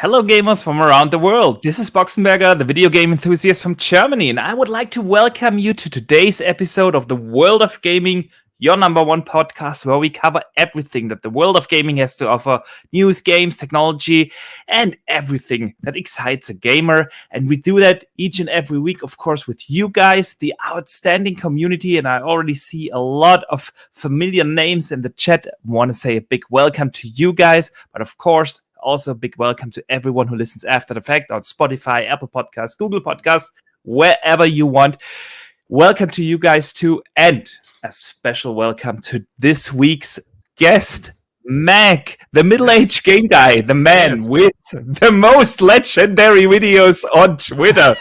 Hello gamers from around the world. This is Boxenberger, the video game enthusiast from Germany, and I would like to welcome you to today's episode of The World of Gaming, your number one podcast where we cover everything that the world of gaming has to offer: news, games, technology, and everything that excites a gamer. And we do that each and every week, of course, with you guys, the outstanding community. And I already see a lot of familiar names in the chat. I want to say a big welcome to you guys, but of course, also a big welcome to everyone who listens after the fact on Spotify, Apple Podcasts, Google Podcasts, wherever you want. Welcome to you guys too, and a special welcome to this week's guest, Mac, the Middleage Game Guy, the man with the most legendary videos on Twitter.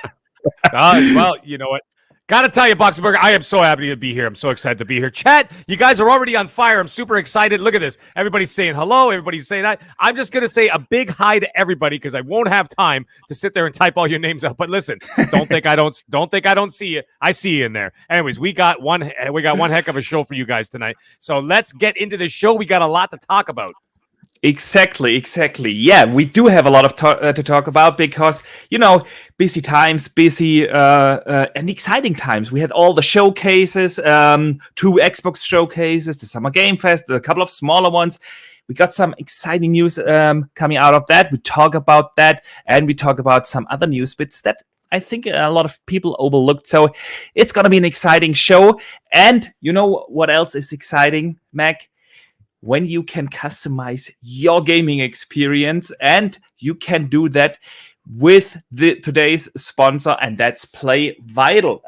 Well, you know what? Gotta tell you, Boxenberger, I am so happy to be here. I'm so excited to be here. Chat, you guys are already on fire. I'm super excited. Look at this. Everybody's saying hello. Everybody's saying that. I'm just gonna say a big hi to everybody because I won't have time to sit there and type all your names out. But listen, don't think I don't see you. I see you in there. Anyways, we got one heck of a show for you guys tonight. So let's get into the show. We got a lot to talk about. Exactly. Yeah, we do have a lot of to talk about because, you know, busy times, and exciting times. We had all the showcases, 2 Xbox showcases, the Summer Game Fest, a couple of smaller ones. We got some exciting news coming out of that. We talk about that, and we talk about some other news bits that I think a lot of people overlooked. So it's going to be an exciting show. And you know what else is exciting, Mac? When you can customize your gaming experience, and you can do that with today's sponsor, and that's Play Vital.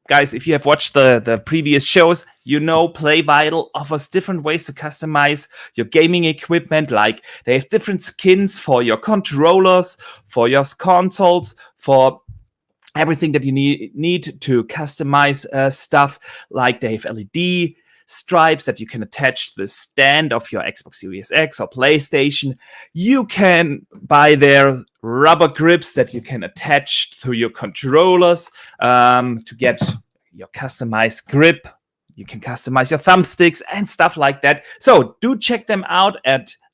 Guys, if you have watched the previous shows, you know Play Vital offers different ways to customize your gaming equipment. Like they have different skins for your controllers, for your consoles, for everything that you need to customize stuff. Like they have LED stripes that you can attach to the stand of your Xbox Series X or PlayStation. You can buy their rubber grips that you can attach to your controllers to get your customized grip. You can customize your thumbsticks and stuff like that. So do check them out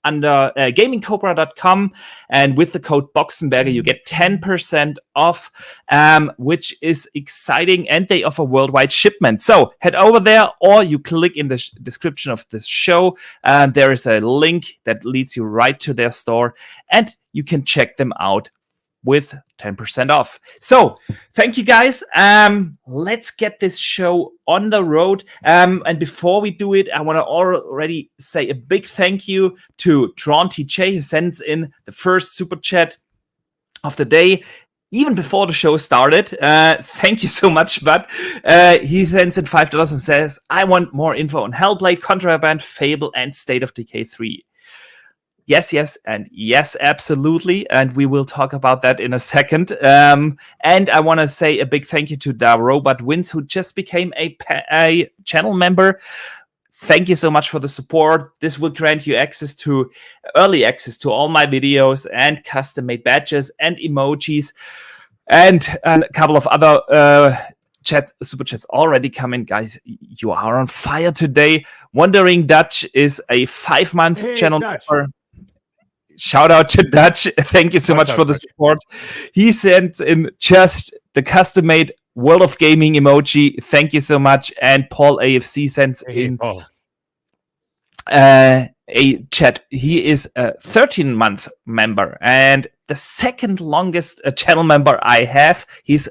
under gamingcobra.com, and with the code Boxenberger you get 10% off, which is exciting, and they offer worldwide shipment. So head over there, or you click in the description of this show. There is a link that leads you right to their store, and you can check them out with 10% off. So thank you guys. Let's get this show on the road. And before we do it, I want to already say a big thank you to Drawn TJ, who sends in the first super chat of the day, even before the show started. Thank you so much, bud. He sends in $5 and says, I want more info on Hellblade, Contraband, Fable, and State of Decay 3. Yes, and yes, absolutely. And we will talk about that in a second. And I want to say a big thank you to Da Robot Wins, who just became a channel member. Thank you so much for the support. This will grant you early access to all my videos and custom-made badges and emojis and a couple of other super chats already come in. Guys, you are on fire today. Wandering Dutch is a 5-month channel member. Shout out to Dutch. Thank you so much for the support. He sent in just the custom-made World of Gaming emoji. Thank you so much. And Paul AFC sends in a chat. He is a 13-month member and the second longest channel member I have. He's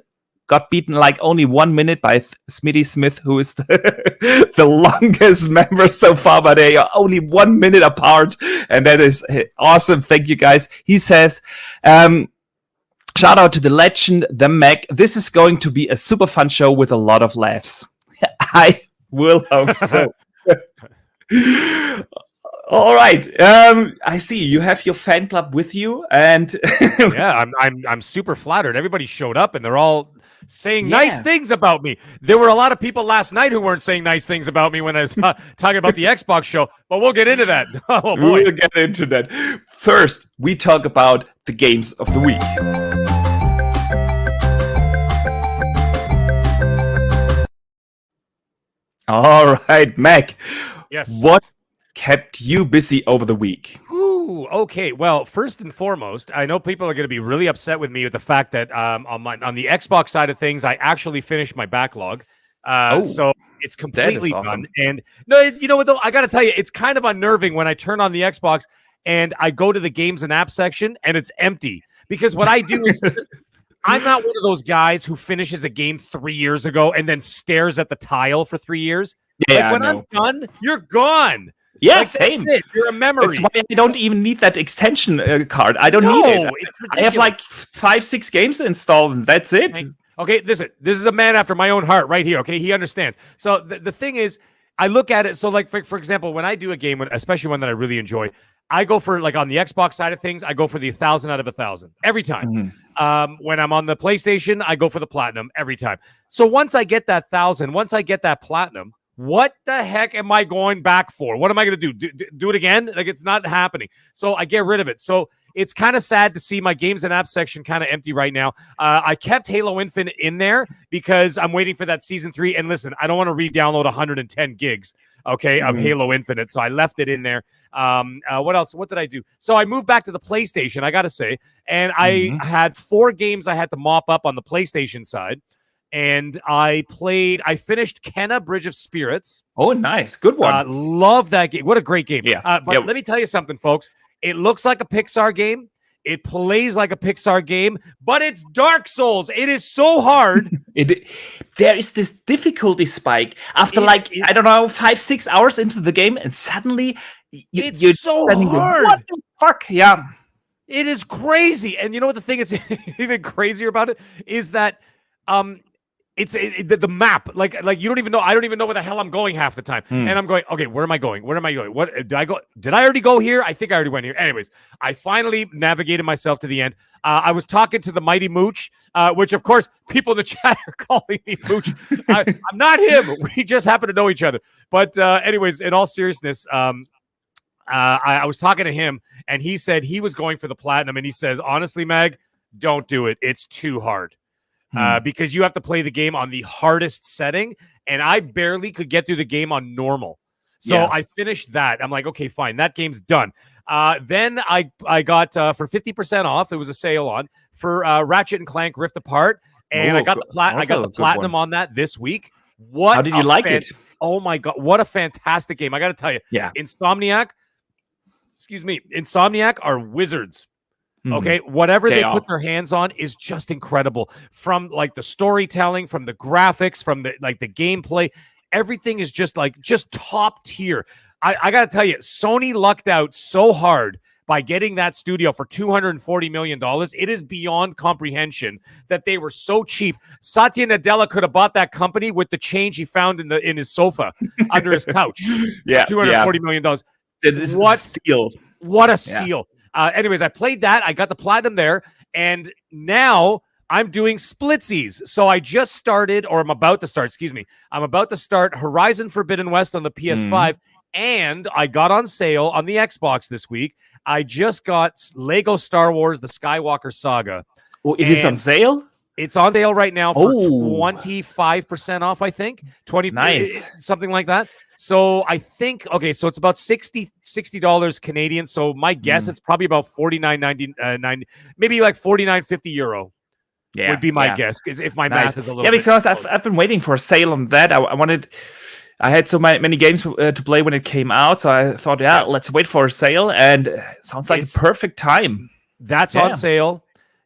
got beaten like only 1 minute by Smitty Smith, who is the longest member so far, but they are only 1 minute apart, and that is awesome. Thank you, guys. He says, shout out to the legend, the Mac. This is going to be a super fun show with a lot of laughs. I will hope so. All right. I see you have your fan club with you, and yeah, I'm super flattered. Everybody showed up, and they're all saying nice things about me. There were a lot of people last night who weren't saying nice things about me when I was talking about the Xbox show, but we'll get into that. Oh, boy. We'll get into that. First, we talk about the games of the week. All right, Mac. Yes. What kept you busy over the week? Ooh, Ooh, okay. Well, first and foremost, I know people are going to be really upset with me with the fact that on the Xbox side of things, I actually finished my backlog. So it's that is completely awesome. done. And no, you know what though? I got to tell you, it's kind of unnerving when I turn on the Xbox and I go to the games and apps section and it's empty. Because what I do is I'm not one of those guys who finishes a game 3 years ago and then stares at the tile for 3 years. Yeah, like when I'm done, you're gone. Yeah, like, same. You're a memory. That's why I don't even need that extension card. I don't need it. I have like 5-6 games installed, and that's it. Okay, listen, this is a man after my own heart right here. Okay, he understands. So the thing is, I look at it. So, like for example, when I do a game, especially one that I really enjoy, I go for like on the Xbox side of things, I go for the 1,000 out of 1,000 every time. When I'm on the PlayStation, I go for the platinum every time. So once I get that 1,000, once I get that platinum, what the heck am I going back for? What am I going to do? Do it again? Like, it's not happening. So I get rid of it. So it's kind of sad to see my games and apps section kind of empty right now. I kept Halo Infinite in there because I'm waiting for that Season 3. And listen, I don't want to re-download 110 gigs, okay, of Halo Infinite. So I left it in there. What else? What did I do? So I moved back to the PlayStation, I got to say. And I had 4 games I had to mop up on the PlayStation side. And I finished Kenna Bridge of Spirits. Oh, nice. Good one. Love that game. What a great game. Yeah. But let me tell you something, folks. It looks like a Pixar game. It plays like a Pixar game, but it's Dark Souls. It is so hard. There is this difficulty spike after I don't know, 5-6 hours into the game, and suddenly you're so hard. What the fuck? Yeah. It is crazy. And you know what the thing is even crazier about it is that it's the map, like you don't even know. I don't even know where the hell I'm going half the time. And I'm going, okay, where am I going? Where am I going? What did I go? Did I already go here? I think I already went here. Anyways, I finally navigated myself to the end. I was talking to the Mighty Mooch, which of course people in the chat are calling me Mooch. I'm not him. We just happen to know each other. But anyways, in all seriousness, I was talking to him, and he said he was going for the platinum, and he says, honestly, Mag, don't do it. It's too hard. Because you have to play the game on the hardest setting, and I barely could get through the game on normal. So I finished that. I'm like, okay, fine, that game's done. Then I got for 50% off. It was a sale on for Ratchet and Clank Rift Apart, and I got the platinum on that this week. How did you like it? Oh my god, what a fantastic game! I got to tell you, Insomniac are wizards. Okay, whatever they put their hands on is just incredible. From like the storytelling, from the graphics, from the the gameplay, everything is just top tier. I gotta tell you, Sony lucked out so hard by getting that studio for $240 million. It is beyond comprehension that they were so cheap. Satya Nadella could have bought that company with the change he found in his sofa under his couch. $240 million. What a steal! What a steal! Anyways, I played that. I got the platinum there. And now I'm doing splitsies. So I just started, or I'm about to start, I'm about to start Horizon Forbidden West on the PS5. And I got on sale on the Xbox this week. I just got Lego Star Wars, The Skywalker Saga. Oh, it is on sale? It's on sale right now for 25% off, I think. 20, nice. Something like that. So I think, okay, so it's about $60 Canadian. So my guess, it's probably about $49.99, maybe like €49.50 would be my guess, if my math is a little bit because I've been waiting for a sale on that. I had so many games to play when it came out, so I thought, let's wait for a sale, and it sounds like a perfect time. That's on sale.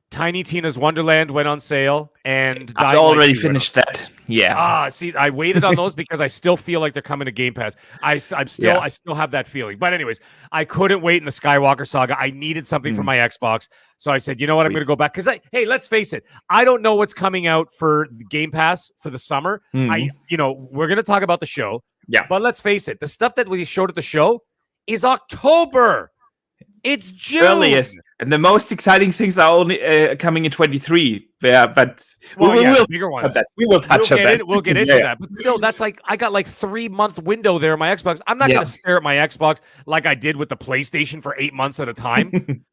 Tiny Tina's Wonderland went on sale, and I already finished that. Yeah. See, I waited on those because I still feel like they're coming to Game Pass. I still have that feeling. But anyways, I couldn't wait in the Skywalker Saga. I needed something for my Xbox, so I said, you know what, I'm going to go back because hey, let's face it, I don't know what's coming out for the Game Pass for the summer. We're going to talk about the show. Yeah. But let's face it, the stuff that we showed at the show is October. It's June. Earliest. And the most exciting things are only coming in 23. Yeah, but bigger ones. We will touch on that. We'll get into that. But still, that's I got 3-month window there on my Xbox. I'm not going to stare at my Xbox like I did with the PlayStation for 8 months at a time.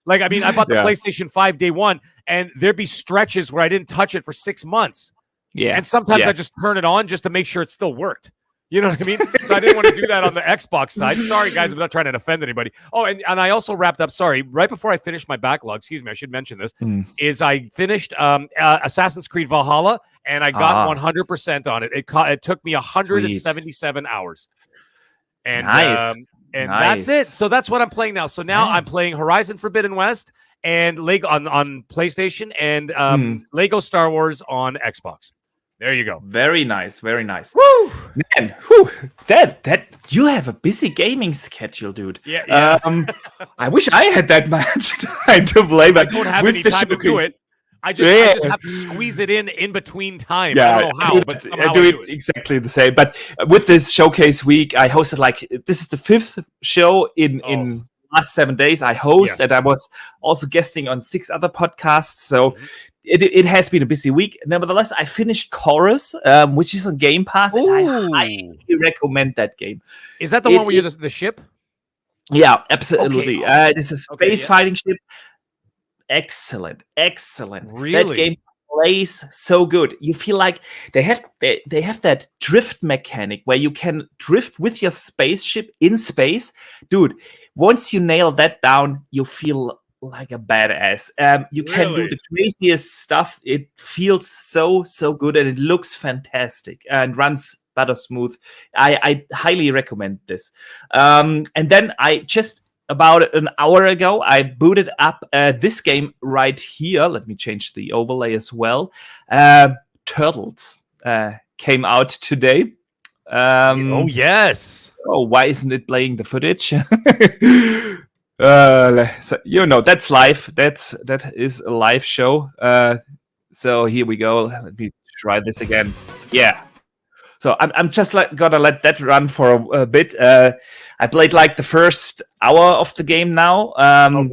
I bought the PlayStation 5 day one, and there'd be stretches where I didn't touch it for 6 months. Yeah. And sometimes I just turn it on just to make sure it still worked. You know what I mean? So I didn't want to do that on the Xbox side. Sorry, guys, I'm not trying to offend anybody. Oh, and I also wrapped up, sorry, right before I finished my backlog, excuse me, I should mention this, is I finished Assassin's Creed Valhalla, and I got 100% on it. It took me 177 hours. And nice. That's it. So that's what I'm playing now. So now I'm playing Horizon Forbidden West and Lego on PlayStation and Lego Star Wars on Xbox. There you go. Very nice. Very nice. Woo! Man, whew, that you have a busy gaming schedule, dude. Yeah. I wish I had that much time to play, but I don't have any time to do it. I just have to squeeze it in between time. I don't know how, but somehow I do it exactly the same. But with this showcase week, I hosted this is the 5th show in last 7 days. I host, and I was also guesting on 6 other podcasts. So it has been a busy week. Nevertheless, I finished Chorus, which is on Game Pass, and I highly recommend that game. Is that the one where you're the ship? Yeah, absolutely. Okay. It is a space fighting ship. Excellent. Really? That game plays so good. You feel like they have that drift mechanic where you can drift with your spaceship in space. Dude, once you nail that down, you feel like a badass. You can do the craziest stuff. It feels so good, and it looks fantastic and runs butter smooth. I highly recommend this. And then I just about an hour ago, I booted up this game right here. Let me change the overlay as well. Turtles came out today. Oh, yes. Oh, why isn't it playing the footage? So, that's live. That is a live show. So here we go. Let me try this again. Yeah. So I'm just gonna let that run for a bit. I played the first hour of the game now. And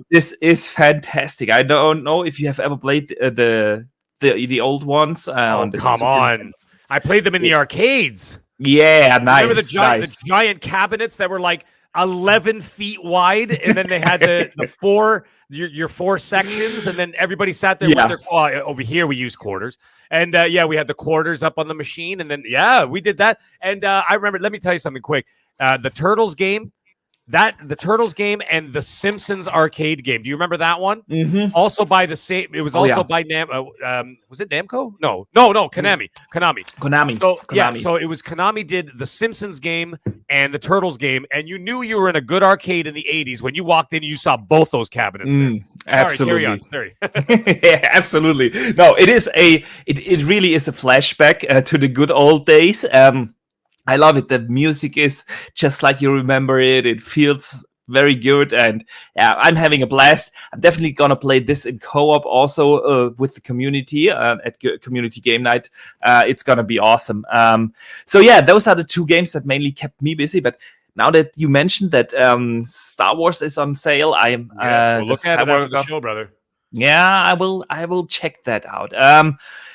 this is fantastic. I don't know if you have ever played the old ones. Come on! I played them in the arcades. Yeah, nice. Remember the giant cabinets that were 11 feet wide, and then they had the four your 4 sections, and then everybody sat there with their over here we use quarters. And we had the quarters up on the machine, and then we did that. And I remember, let me tell you something quick. The Turtles game, the Turtles game and the Simpsons arcade game. Do you remember that one? Mm-hmm. Also by the same. It was also by was it Namco? No, Konami. Konami. So Konami. So it was Konami did the Simpsons game and the Turtles game, and you knew you were in a good arcade in the 80s when you walked in. You saw both those cabinets. Absolutely. Carry on. Sorry. Yeah, absolutely. No, it really is a flashback to the good old days. I love it. The music is just like you remember it. It feels very good, and I'm having a blast. I'm definitely gonna play this in co-op also with the community at Community Game Night. It's gonna be awesome. So those are the 2 games that mainly kept me busy. But now that you mentioned that Star Wars is on sale, I'm we'll look at it after the show, brother. Yeah, I will check that out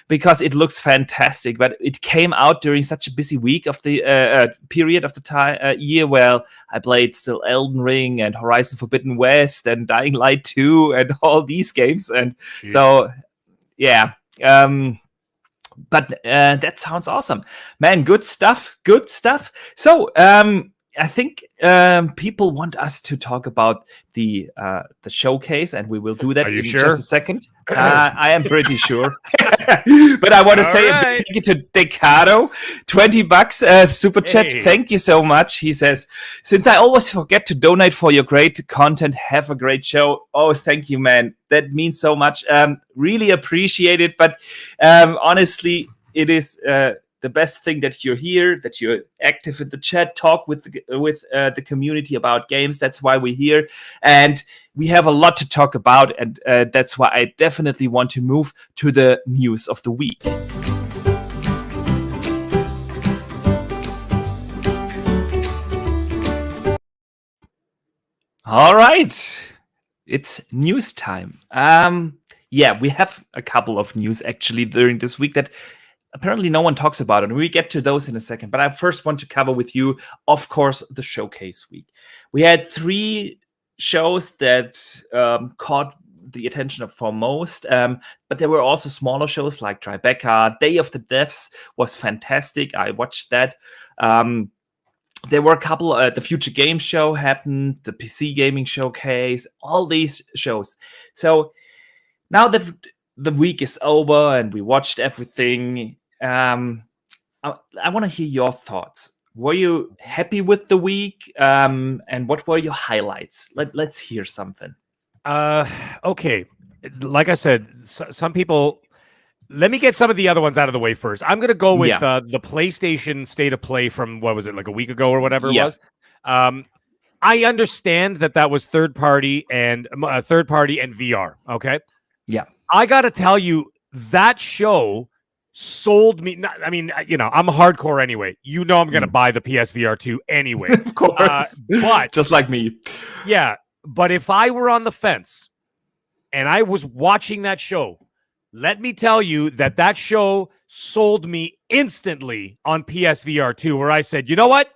because it looks fantastic. But it came out during such a busy week of the period of the year where I played still Elden Ring and Horizon Forbidden West and Dying Light 2 and all these games. And so, but that sounds awesome, man. Good stuff. So, I think people want us to talk about the showcase, and we will do that in just a second. I am pretty sure. But I want to say a big thank you to Decado, $20 super chat. Thank you so much. He says, since I always forget to donate for your great content, have a great show. Oh, thank you, man. That means so much. Really appreciate it. But honestly, it is the best thing that you're here, that you're active in the chat, talk with the community about games. That's why we're here. And we have a lot to talk about. And that's why I definitely want to move to the news of the week. All right. It's news time. We have a couple of news actually during this week that apparently no one talks about it. And we get to those in a second. But I first want to cover with you, of course, the showcase week. We had 3 shows that caught the attention for most. But there were also smaller shows like Tribeca. Day of the Devs was fantastic. I watched that. There were a couple. The Future Game Show happened. The PC Gaming Showcase. All these shows. So now that the week is over and we watched everything, I want to hear your thoughts. Were you happy with the week? And what were your highlights? Let's hear something. Okay. Like I said, some people. Let me get some of the other ones out of the way first. I'm going to go with the PlayStation State of Play from, what was it, like a week ago or whatever it was. I understand that was third party and VR. Okay. Yeah. I got to tell you, that show sold me. I mean, I'm hardcore anyway. I'm going to buy the PSVR 2 anyway. Of course. But just like me. Yeah. But if I were on the fence and I was watching that show, let me tell you that show sold me instantly on PSVR 2, where I said, you know what?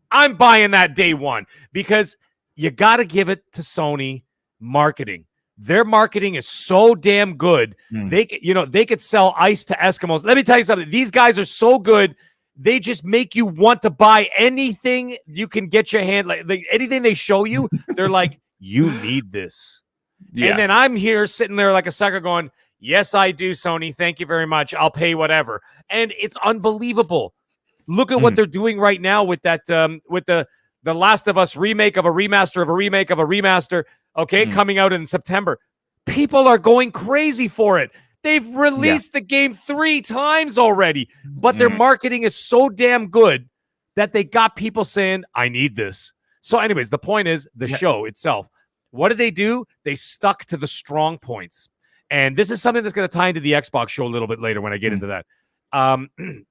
I'm buying that day one, because you got to give it to Sony marketing. Their marketing is so damn good. They could sell ice to Eskimos. Let me tell you something. These guys are so good. They just make you want to buy anything you can get your hand, like anything they show you. They're like, you need this. Yeah. And then I'm here sitting there like a sucker going, yes, I do, Sony. Thank you very much. I'll pay whatever. And it's unbelievable. Look at what they're doing right now with that, with the Last of Us remake of a remaster of a remake of a remaster. Okay, coming out in September. People are going crazy for it. They've released the game 3 times already, but their marketing is so damn good that they got people saying, I need this. So anyways, the point is the show itself. What did they do? They stuck to the strong points. And this is something that's going to tie into the Xbox show a little bit later when I get into that.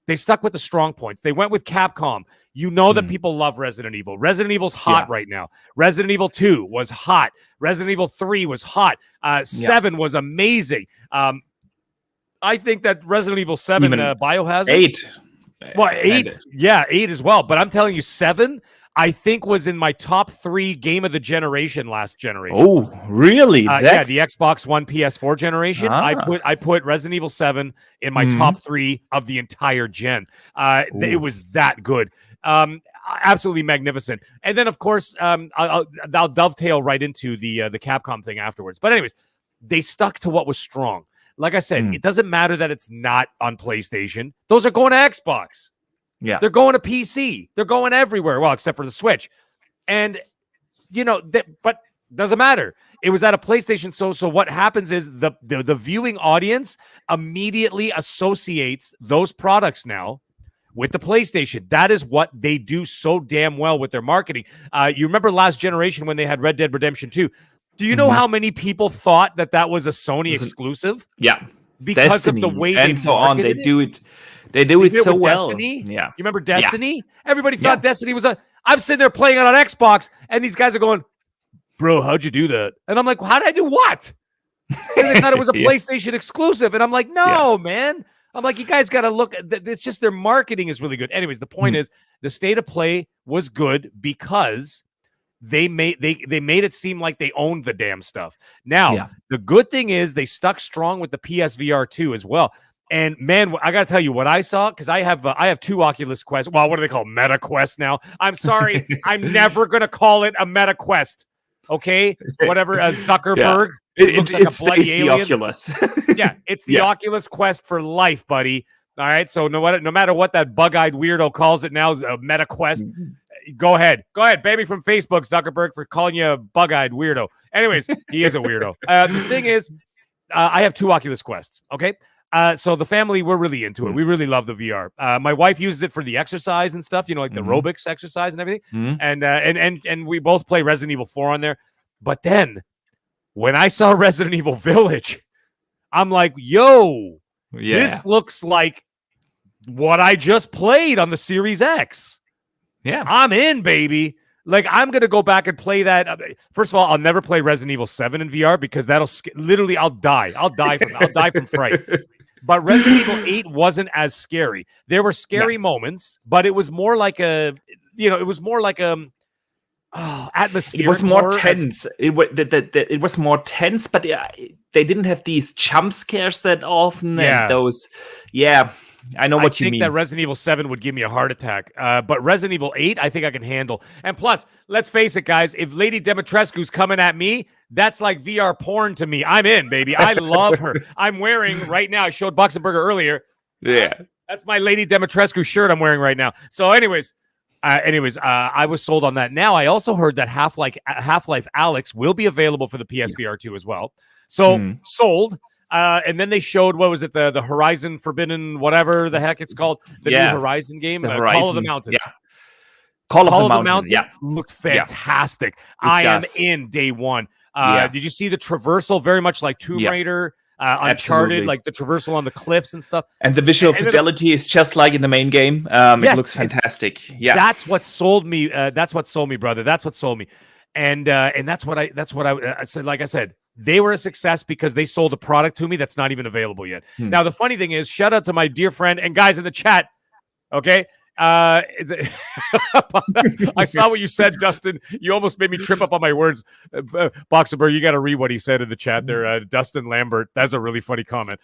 They stuck with the strong points. They went with Capcom. You know that people love Resident Evil. Resident Evil's hot right now. Resident Evil 2 was hot. Resident Evil 3 was hot. 7 was amazing. I think that Resident Evil 7 Biohazard. 8. Well, 8. Yeah, 8 as well. But I'm telling you, 7, I think, was in my top 3 game of the generation last generation. Oh, really? Yeah, the Xbox One PS4 generation. I put Resident Evil 7 in my top 3 of the entire gen. It was that good. Absolutely magnificent. And then, of course, I'll dovetail right into the Capcom thing afterwards. But anyways, they stuck to what was strong. Like I said, it doesn't matter that it's not on PlayStation. Those are going to Xbox. Yeah, they're going to PC. They're going everywhere. Well, except for the Switch. And, but doesn't matter. It was at a PlayStation. So what happens is the viewing audience immediately associates those products now with the PlayStation. That is what they do so damn well with their marketing. You remember last generation when they had Red Dead Redemption 2? Do you know how many people thought that was a Sony exclusive? Yeah. Because Destiny, of the way and they so on. They do it. They do it so well. Destiny? Yeah. You remember Destiny? Yeah. Everybody thought Destiny was I'm sitting there playing it on Xbox, and these guys are going, bro, how'd you do that? And I'm like, how did I do what? And they thought it was a PlayStation exclusive. And I'm like, no, man. I'm like, you guys got to look. It's just their marketing is really good. Anyways, the point is the State of Play was good because they made it seem like they owned the damn stuff. Now, the good thing is they stuck strong with the PSVR 2 as well. And man, I got to tell you what I saw, because I have 2 Oculus Quest. Well, what do they call Meta Quest now? I'm sorry. I'm never going to call it a Meta Quest. Okay? Whatever, Zuckerberg. It looks like a bloody alien. The Oculus. Yeah, it's the Oculus Quest for life, buddy. All right? So no matter what that bug-eyed weirdo calls it now, a Meta Quest, go ahead, baby, from Facebook, Zuckerberg, for calling you a bug-eyed weirdo. Anyways, he is a weirdo. The thing is, I have 2 Oculus Quests, okay? So the family, we're really into it. We really love the VR. My wife uses it for the exercise and stuff, like the aerobics exercise and everything. And we both play Resident Evil 4 on there. But then when I saw Resident Evil Village, I'm like, yo, this looks like what I just played on the Series X. Yeah, I'm in, baby. Like, I'm going to go back and play that. First of all, I'll never play Resident Evil 7 in VR because literally I'll die. I'll die from fright. But Resident Evil 8 wasn't as scary. There were scary moments, but it was more like atmospheric. It was more horror tense. It was more tense, but they didn't have these jump scares that often. Yeah. And those, I know what you think mean. that Resident Evil 7 would give me a heart attack. But Resident Evil 8, I think I can handle. And plus, let's face it, guys, if Lady Dimitrescu's coming at me, that's like VR porn to me. I'm in, baby. I love her. I'm wearing right now, I showed Boxenberger earlier. Yeah. That's my Lady Dimitrescu shirt I'm wearing right now. So anyways, I was sold on that. Now, I also heard that Half-Life Alyx will be available for the PSVR 2 as well. So sold. And then they showed, what was it, the Horizon Forbidden, whatever the heck it's called, the new Horizon game, Call of the Mountain. Yeah, Call of the Mountain. Yeah, looked fantastic. I am in day one. Did you see the traversal? Very much like Tomb Raider, Uncharted, absolutely. like the traversal on the cliffs and stuff. And the visual fidelity is just like in the main game. It looks fantastic. Yeah, that's what sold me. That's what sold me, brother. That's what sold me. And that's what I said. Like I said, they were a success because they sold a product to me that's not even available yet. Now, the funny thing is, shout out to my dear friend and guys in the chat. Okay. I saw what you said, Dustin. You almost made me trip up on my words. Boxenberg, you got to read what he said in the chat there. Dustin Lambert. That's a really funny comment.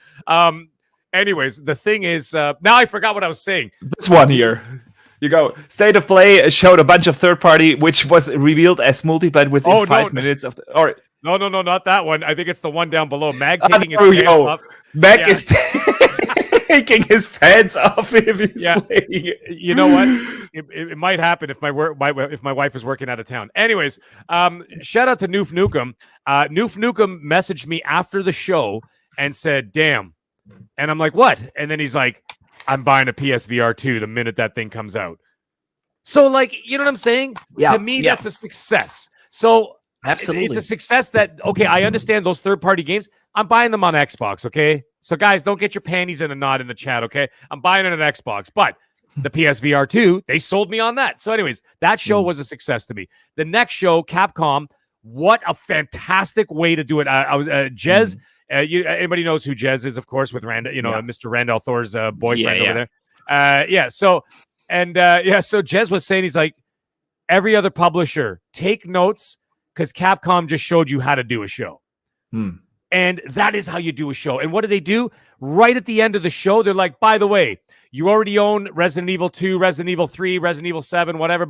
Anyways, the thing is, now I forgot what I was saying. This one here. You go. State of Play showed a bunch of third party, which was revealed as multiplayer within 5 minutes of the. Or no, not that one. I think it's the one down below. Mag taking his pants off. Mag is taking his pants off if he's playing. You know what? It might happen if my wife is working out of town. Anyways, shout out to Noof Nukem. Noof Nukem messaged me after the show and said, "Damn," and I'm like, "What?" And then he's like, I'm buying a PSVR 2 the minute that thing comes out. So, like, you know what I'm saying? Yeah, to me, that's a success. So, absolutely, it's a success that, okay, I understand those third-party games. I'm buying them on Xbox, okay? So, guys, don't get your panties in a knot in the chat, okay? I'm buying it on Xbox. But the PSVR 2, they sold me on that. So, anyways, that show was a success to me. The next show, Capcom, what a fantastic way to do it. I was Jez. Anybody knows who Jez is, of course, with Randall, Mr. Randall Thor's boyfriend over there. So Jez was saying, he's like, every other publisher, take notes because Capcom just showed you how to do a show. And that is how you do a show. And what do they do? Right at the end of the show, they're like, by the way, you already own Resident Evil 2, Resident Evil 3, Resident Evil 7, whatever,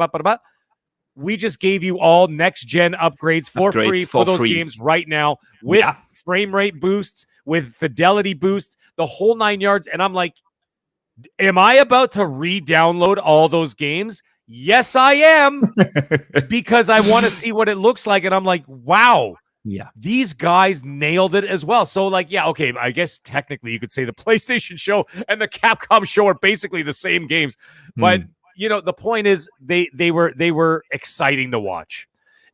we just gave you all next-gen upgrades for free for those games right now with frame rate boosts, with fidelity boosts, the whole 9 yards. And I'm like, am I about to re-download all those games? Yes, I am, because I want to see what it looks like. And I'm like, wow, these guys nailed it as well. So, like, okay, I guess technically you could say the PlayStation show and the Capcom show are basically the same games. But, the point is they were exciting to watch.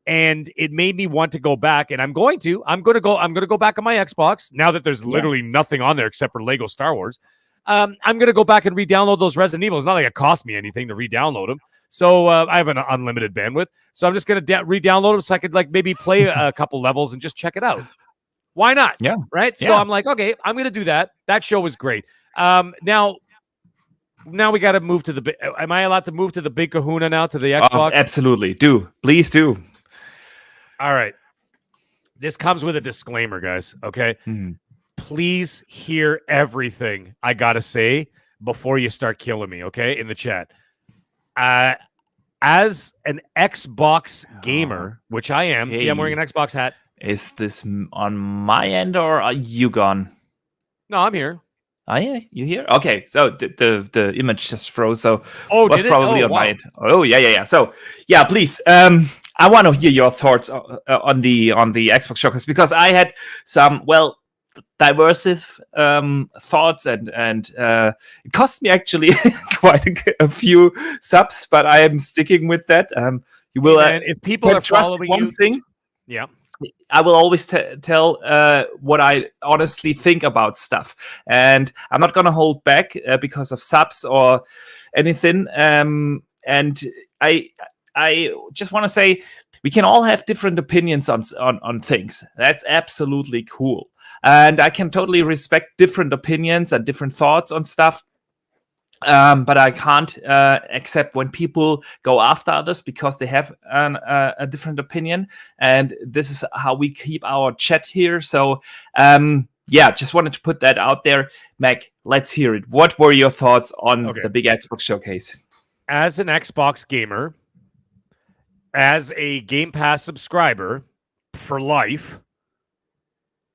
And it made me want to go back, and I'm going to go back on my Xbox now that there's literally nothing on there except for Lego Star Wars. I'm going to go back and re-download those Resident Evils. It's not like it cost me anything to re-download them. So I have an unlimited bandwidth. So I'm just going to re-download them so I could like maybe play a couple levels and just check it out. Why not? Yeah. Right. So I'm like, okay, I'm going to do that. That show was great. Now we got to move to the. Am I allowed to move to the big kahuna now, to the Xbox? Absolutely. Please do. All right. This comes with a disclaimer, guys. Okay. Please hear everything I got to say before you start killing me. Okay. In the chat. As an Xbox gamer, which I am, see, I'm wearing an Xbox hat. Is this on my end or are you gone? No, I'm here. Oh yeah, you here? Okay, so the image just froze. So was probably on my end. Oh yeah. So yeah, please. I want to hear your thoughts on the Xbox showcase because I had some diverse thoughts and it cost me actually quite a few subs, but I am sticking with that. You will. And if people are following one thing, I will always tell what I honestly think about stuff. And I'm not going to hold back because of subs or anything. And I just want to say we can all have different opinions on things. That's absolutely cool. And I can totally respect different opinions and different thoughts on stuff. But I can't accept when people go after others because they have a different opinion. And this is how we keep our chat here. So, just wanted to put that out there. Mac, let's hear it. What were your thoughts on the big Xbox showcase? As an Xbox gamer, as a Game Pass subscriber for life,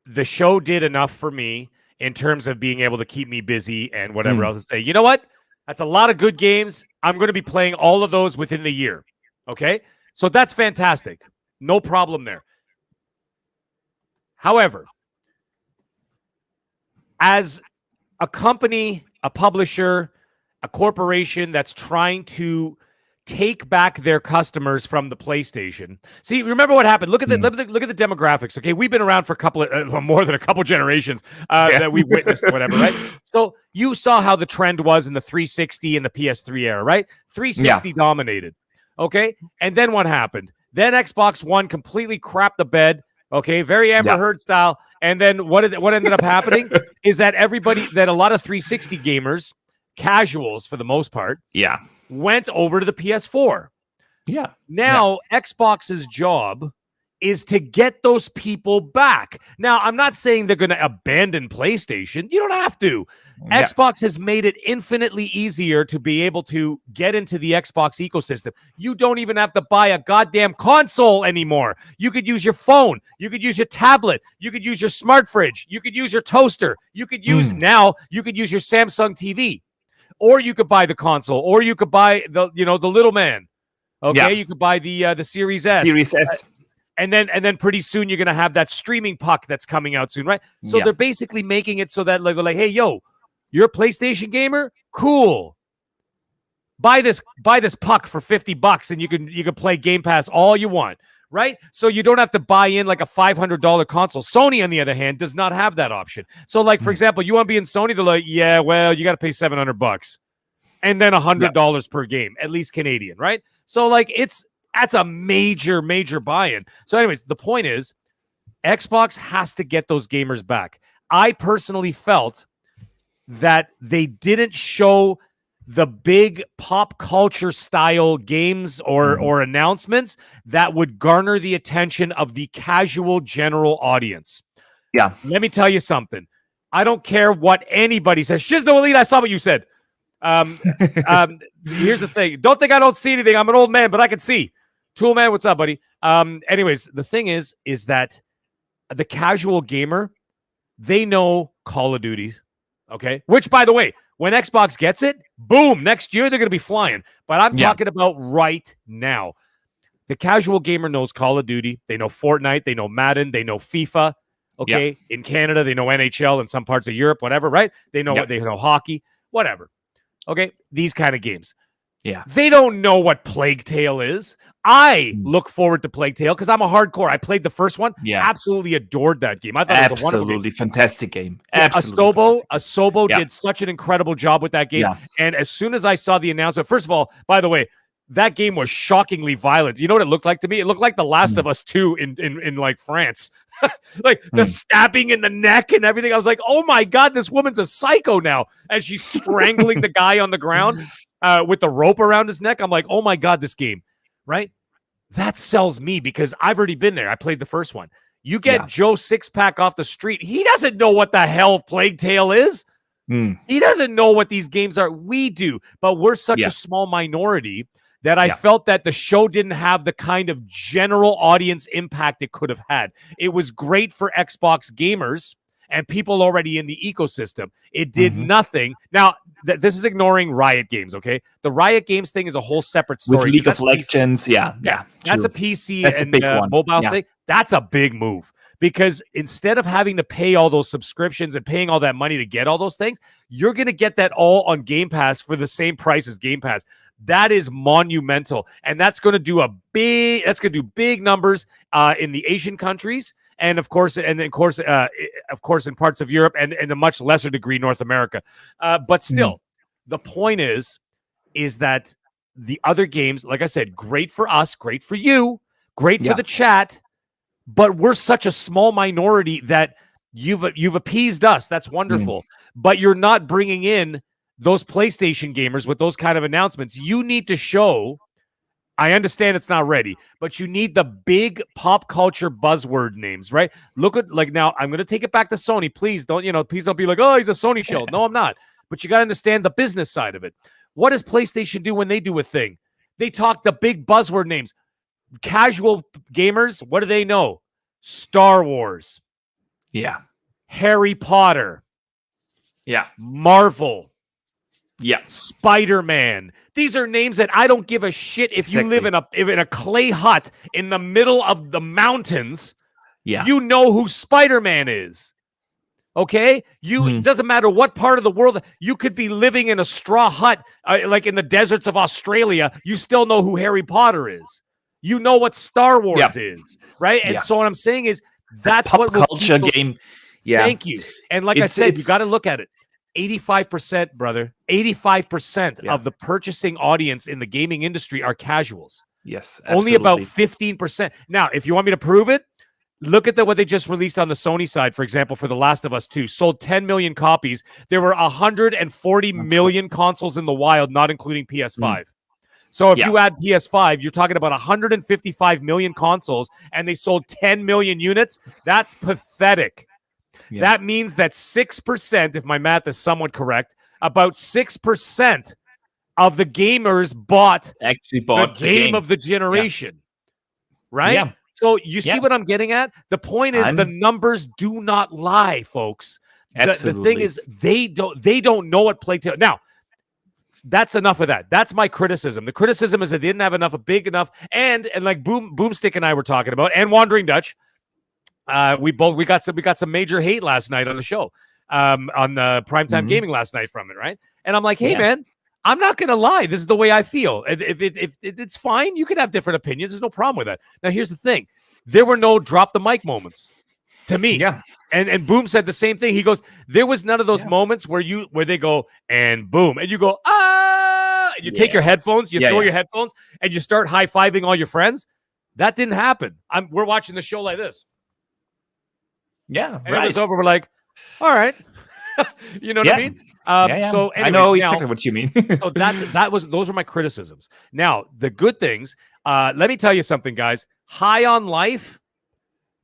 the show did enough for me in terms of being able to keep me busy and whatever else. And say, you know what? That's a lot of good games. I'm going to be playing all of those within the year. Okay? So that's fantastic. No problem there. However, as a company, a publisher, a corporation that's trying to take back their customers from the PlayStation. See, remember what happened? Look at the demographics. Okay, we've been around for a couple of more than a couple generations that we've witnessed, or whatever, right? So you saw how the trend was in the 360 and the PS3 era, right? 360 dominated. Okay, and then what happened? Then Xbox One completely crapped the bed. Okay, very Amber Heard style. And then what ended up happening is that a lot of 360 gamers, casuals for the most part, went over to the PS4. Yeah. Now, Xbox's job is to get those people back. Now, I'm not saying they're going to abandon PlayStation. You don't have to. Xbox has made it infinitely easier to be able to get into the Xbox ecosystem. You don't even have to buy a goddamn console anymore. You could use your phone. You could use your tablet. You could use your smart fridge. You could use your toaster. You could use you could use your Samsung TV. Or you could buy the console, or you could buy the little man. Okay, you could buy the Series S. Series S. And then pretty soon you're gonna have that streaming puck that's coming out soon, right? So they're basically making it so that they're like, hey, yo, you're a PlayStation gamer? Cool. Buy this puck for $50 and you can play Game Pass all you want. Right? So you don't have to buy in like a $500 console. Sony, on the other hand, does not have that option. So, like, for example, you want to be in Sony, they're like, yeah, well, you got to pay $700 and then $100 per game, at least Canadian, right? So, like, that's a major, major buy-in. So, anyways, the point is, Xbox has to get those gamers back. I personally felt that they didn't show the big pop culture style games or announcements that would garner the attention of the casual general audience. Yeah. Let me tell you something. I don't care what anybody says. Shizno Elite, I saw what you said. Here's the thing. Don't think I don't see anything. I'm an old man, but I can see. Tool Man, what's up, buddy? Anyways, the thing is that the casual gamer, they know Call of Duty, okay? Which, by the way, when Xbox gets it, boom, next year they're going to be flying. But I'm talking about right now. The casual gamer knows Call of Duty. They know Fortnite. They know Madden. They know FIFA. Okay, in Canada, they know NHL. In some parts of Europe, whatever, right? They know they know hockey, whatever. Okay, these kind of games. Yeah. They don't know what Plague Tale is. I look forward to Plague Tale because I'm a hardcore. I played the first one. Yeah. Absolutely adored that game. I thought it was a wonderful game. Fantastic game. Asobo did such an incredible job with that game. Yeah. And as soon as I saw the announcement, first of all, by the way, that game was shockingly violent. You know what it looked like to me? It looked like The Last of Us 2 in like France. Like the stabbing in the neck and everything. I was like, oh my God, this woman's a psycho now. And she's strangling the guy on the ground with the rope around his neck. I'm like, oh my God, this game, right? That sells me because I've already been there. I played the first one. You get Joe Sixpack off the street. He doesn't know what the hell Plague Tale is. He doesn't know what these games are. We do, but we're such a small minority that I felt that the show didn't have the kind of general audience impact it could have had. It was great for Xbox gamers and people already in the ecosystem. It did nothing. Now, this is ignoring Riot Games, okay? The Riot Games thing is a whole separate story. With League of Legends, that's a PC and mobile thing. That's a big move. Because instead of having to pay all those subscriptions and paying all that money to get all those things, you're going to get that all on Game Pass for the same price as Game Pass. That is monumental. And that's going to do big numbers in the Asian countries. And of course, in parts of Europe and in a much lesser degree, North America. But still, the point is that the other games, like I said, great for us, great for you, great for the chat. But we're such a small minority that you've appeased us. That's wonderful. But you're not bringing in those PlayStation gamers with those kind of announcements, you need to show. I understand it's not ready, but you need the big pop culture buzzword names, right? Look at like now. I'm going to take it back to Sony. Please don't be like, oh, he's a Sony shill. No, I'm not. But you got to understand the business side of it. What does PlayStation do when they do a thing? They talk the big buzzword names. Casual gamers, what do they know? Star Wars. Yeah. Harry Potter. Yeah. Marvel. Yeah. Spider-Man. These are names that I don't give a shit if you live in a clay hut in the middle of the mountains. Yeah. You know who Spider-Man is. Okay? Doesn't matter what part of the world. You could be living in a straw hut like in the deserts of Australia. You still know who Harry Potter is. You know what Star Wars is, right? And so what I'm saying is that's pop what culture game. Yeah. Thank you. And like I said, you got to look at it. 85%, brother. 85% of the purchasing audience in the gaming industry are casuals. Yes, absolutely. Only about 15%. Now, if you want me to prove it, look at what they just released on the Sony side, for example, for The Last of Us 2. Sold 10 million copies. There were 140 million consoles in the wild, not including PS5. So if you add PS5, you're talking about 155 million consoles, and they sold 10 million units. That's pathetic. Yeah. That means that 6%, if my math is somewhat correct, about 6% of the gamers bought the game of the generation. Right? Yeah. So you see what I'm getting at? The point is the numbers do not lie, folks. The thing is they don't know what Playtale. Now, that's enough of that. That's my criticism. The criticism is they didn't have enough, big enough, and like Boomstick and I were talking about, and Wandering Dutch. We got some major hate last night on the show, on the Primetime Gaming last night from it, right? And I'm like, hey man, I'm not gonna lie, this is the way I feel. If it's fine, you can have different opinions. There's no problem with that. Now here's the thing: there were no drop the mic moments to me. Yeah. And Boom said the same thing. He goes, there was none of those moments where they go and boom, and you go and you take your headphones, you throw your headphones, and you start high-fiving all your friends. That didn't happen. We're watching the show like this. Yeah, and it was over. We're like, all right, you know what I mean? So anyways, I know exactly what you mean. So those were my criticisms. Now the good things. Let me tell you something, guys. High on Life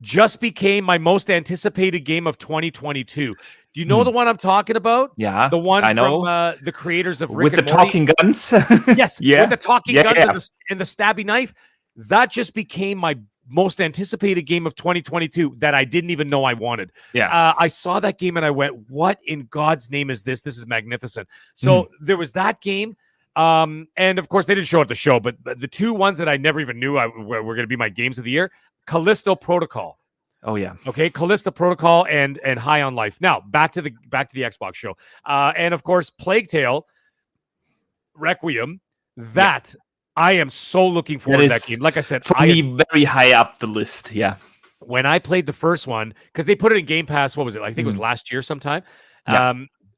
just became my most anticipated game of 2022. Do you know the one I'm talking about? Yeah, the one I know. From the creators of Rick with and the Morty. talking guns. Yes, with the talking guns and the stabby knife. That just became my most anticipated game of 2022 that I didn't even know I wanted. Yeah. I saw that game and I went, what in God's name is this? This is magnificent. So there was that game. And of course they didn't show at the show, but the two ones that I never even knew were going to be my games of the year, Callisto Protocol. Oh yeah. Okay. Callisto Protocol and High on Life. Now back to the Xbox show. And of course, Plague Tale Requiem, I am so looking forward to that game. Like I said, for me, very high up the list. Yeah. When I played the first one, because they put it in Game Pass, what was it? I think it was last year sometime. Yeah.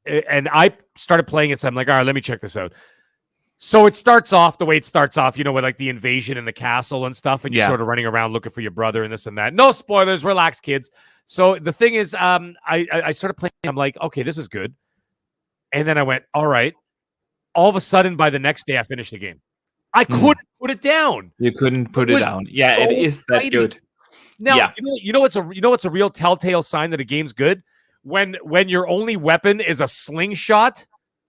And I started playing it, so I'm like, all right, let me check this out. So it starts off the way it starts off, with like the invasion in the castle and stuff, and you're sort of running around looking for your brother and this and that. No spoilers, relax, kids. So the thing is, I started playing. I'm like, okay, this is good. And then I went, all right. All of a sudden, by the next day, I finished the game. I couldn't put it down. You couldn't put it down. Yeah, so it is that good. Now, you know what's a real telltale sign that a game's good? When your only weapon is a slingshot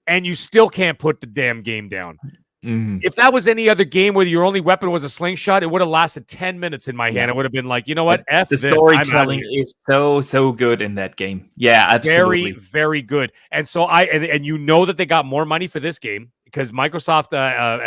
and you still can't put the damn game down. If that was any other game where your only weapon was a slingshot, it would have lasted 10 minutes in my hand. It would have been like, you know what? The storytelling is so good in that game. Yeah, absolutely. Very, very good. And so and you know that they got more money for this game because Microsoft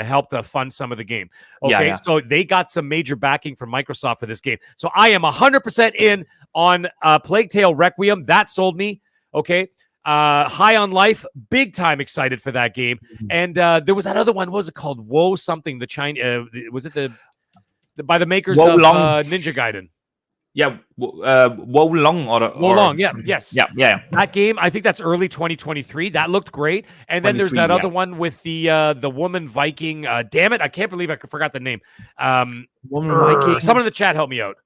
helped fund some of the game. Okay, so they got some major backing from Microsoft for this game. So I am 100% in on Plague Tale Requiem. That sold me. Okay. High on Life, big time excited for that game. And there was that other one. What was it called? Woe something. The China was it the by the makers of Ninja Gaiden? Yeah, Wo Long or Long. Yeah, yes, yeah. That game, I think that's early 2023. That looked great. And then there's that other one with the woman Viking. Damn it, I can't believe I forgot the name. Woman Viking. Someone in the chat help me out.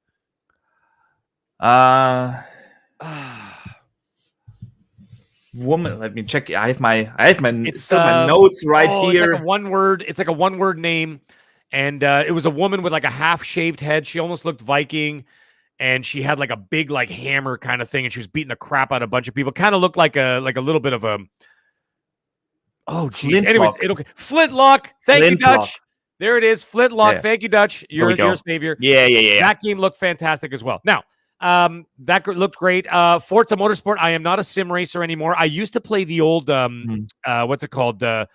woman. Let me check. I have my It's still my notes right here. It's like a one word. It's like a one word name, and it was a woman with like a half shaved head. She almost looked Viking, and she had like a big like hammer kind of thing, and she was beating the crap out of a bunch of people. Kind of looked like a little bit of a. Oh, geez. Anyways, Flintlock. Thank you, Dutch. There it is. Flintlock. Yeah. Thank you, Dutch. You're a savior. Yeah. That game looked fantastic as well. Now, that looked great. Forza Motorsport. I am not a sim racer anymore. I used to play the old what's it called? The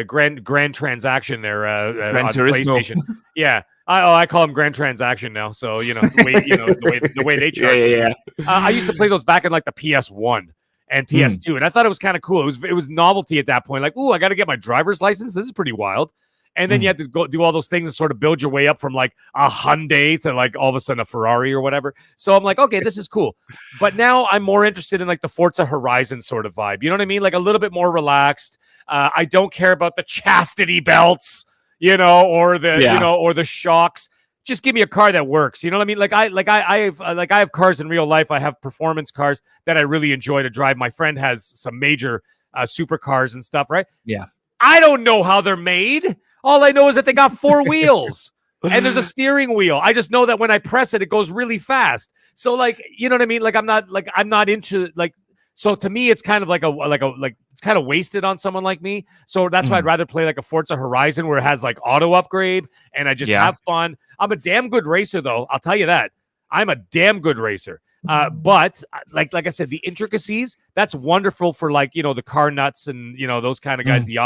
Grand Transaction there on PlayStation. Yeah. I call them Grand Transaction now. So the way they charge. Yeah. I used to play those back in like the PS1 and PS2, and I thought it was kind of cool. It was novelty at that point. Like, I got to get my driver's license. This is pretty wild. And then you had to go do all those things and sort of build your way up from like a Hyundai to like all of a sudden a Ferrari or whatever. So I'm like, okay, this is cool. But now I'm more interested in like the Forza Horizon sort of vibe. You know what I mean? Like a little bit more relaxed. I don't care about the chastity belts, or the shocks. Just give me a car that works. You know what I mean? I have cars in real life. I have performance cars that I really enjoy to drive. My friend has some major supercars and stuff, right? Yeah. I don't know how they're made. All I know is that they got 4 wheels and there's a steering wheel. I just know that when I press it, it goes really fast. So like, you know what I mean? Like I'm not into like. So to me, it's kind of like it's kind of wasted on someone like me. So that's why I'd rather play like a Forza Horizon where it has like auto upgrade and I just have fun. I'm a damn good racer though. I'll tell you that. I'm a damn good racer. But like I said, the intricacies, that's wonderful for like, the car nuts and, those kind of guys, the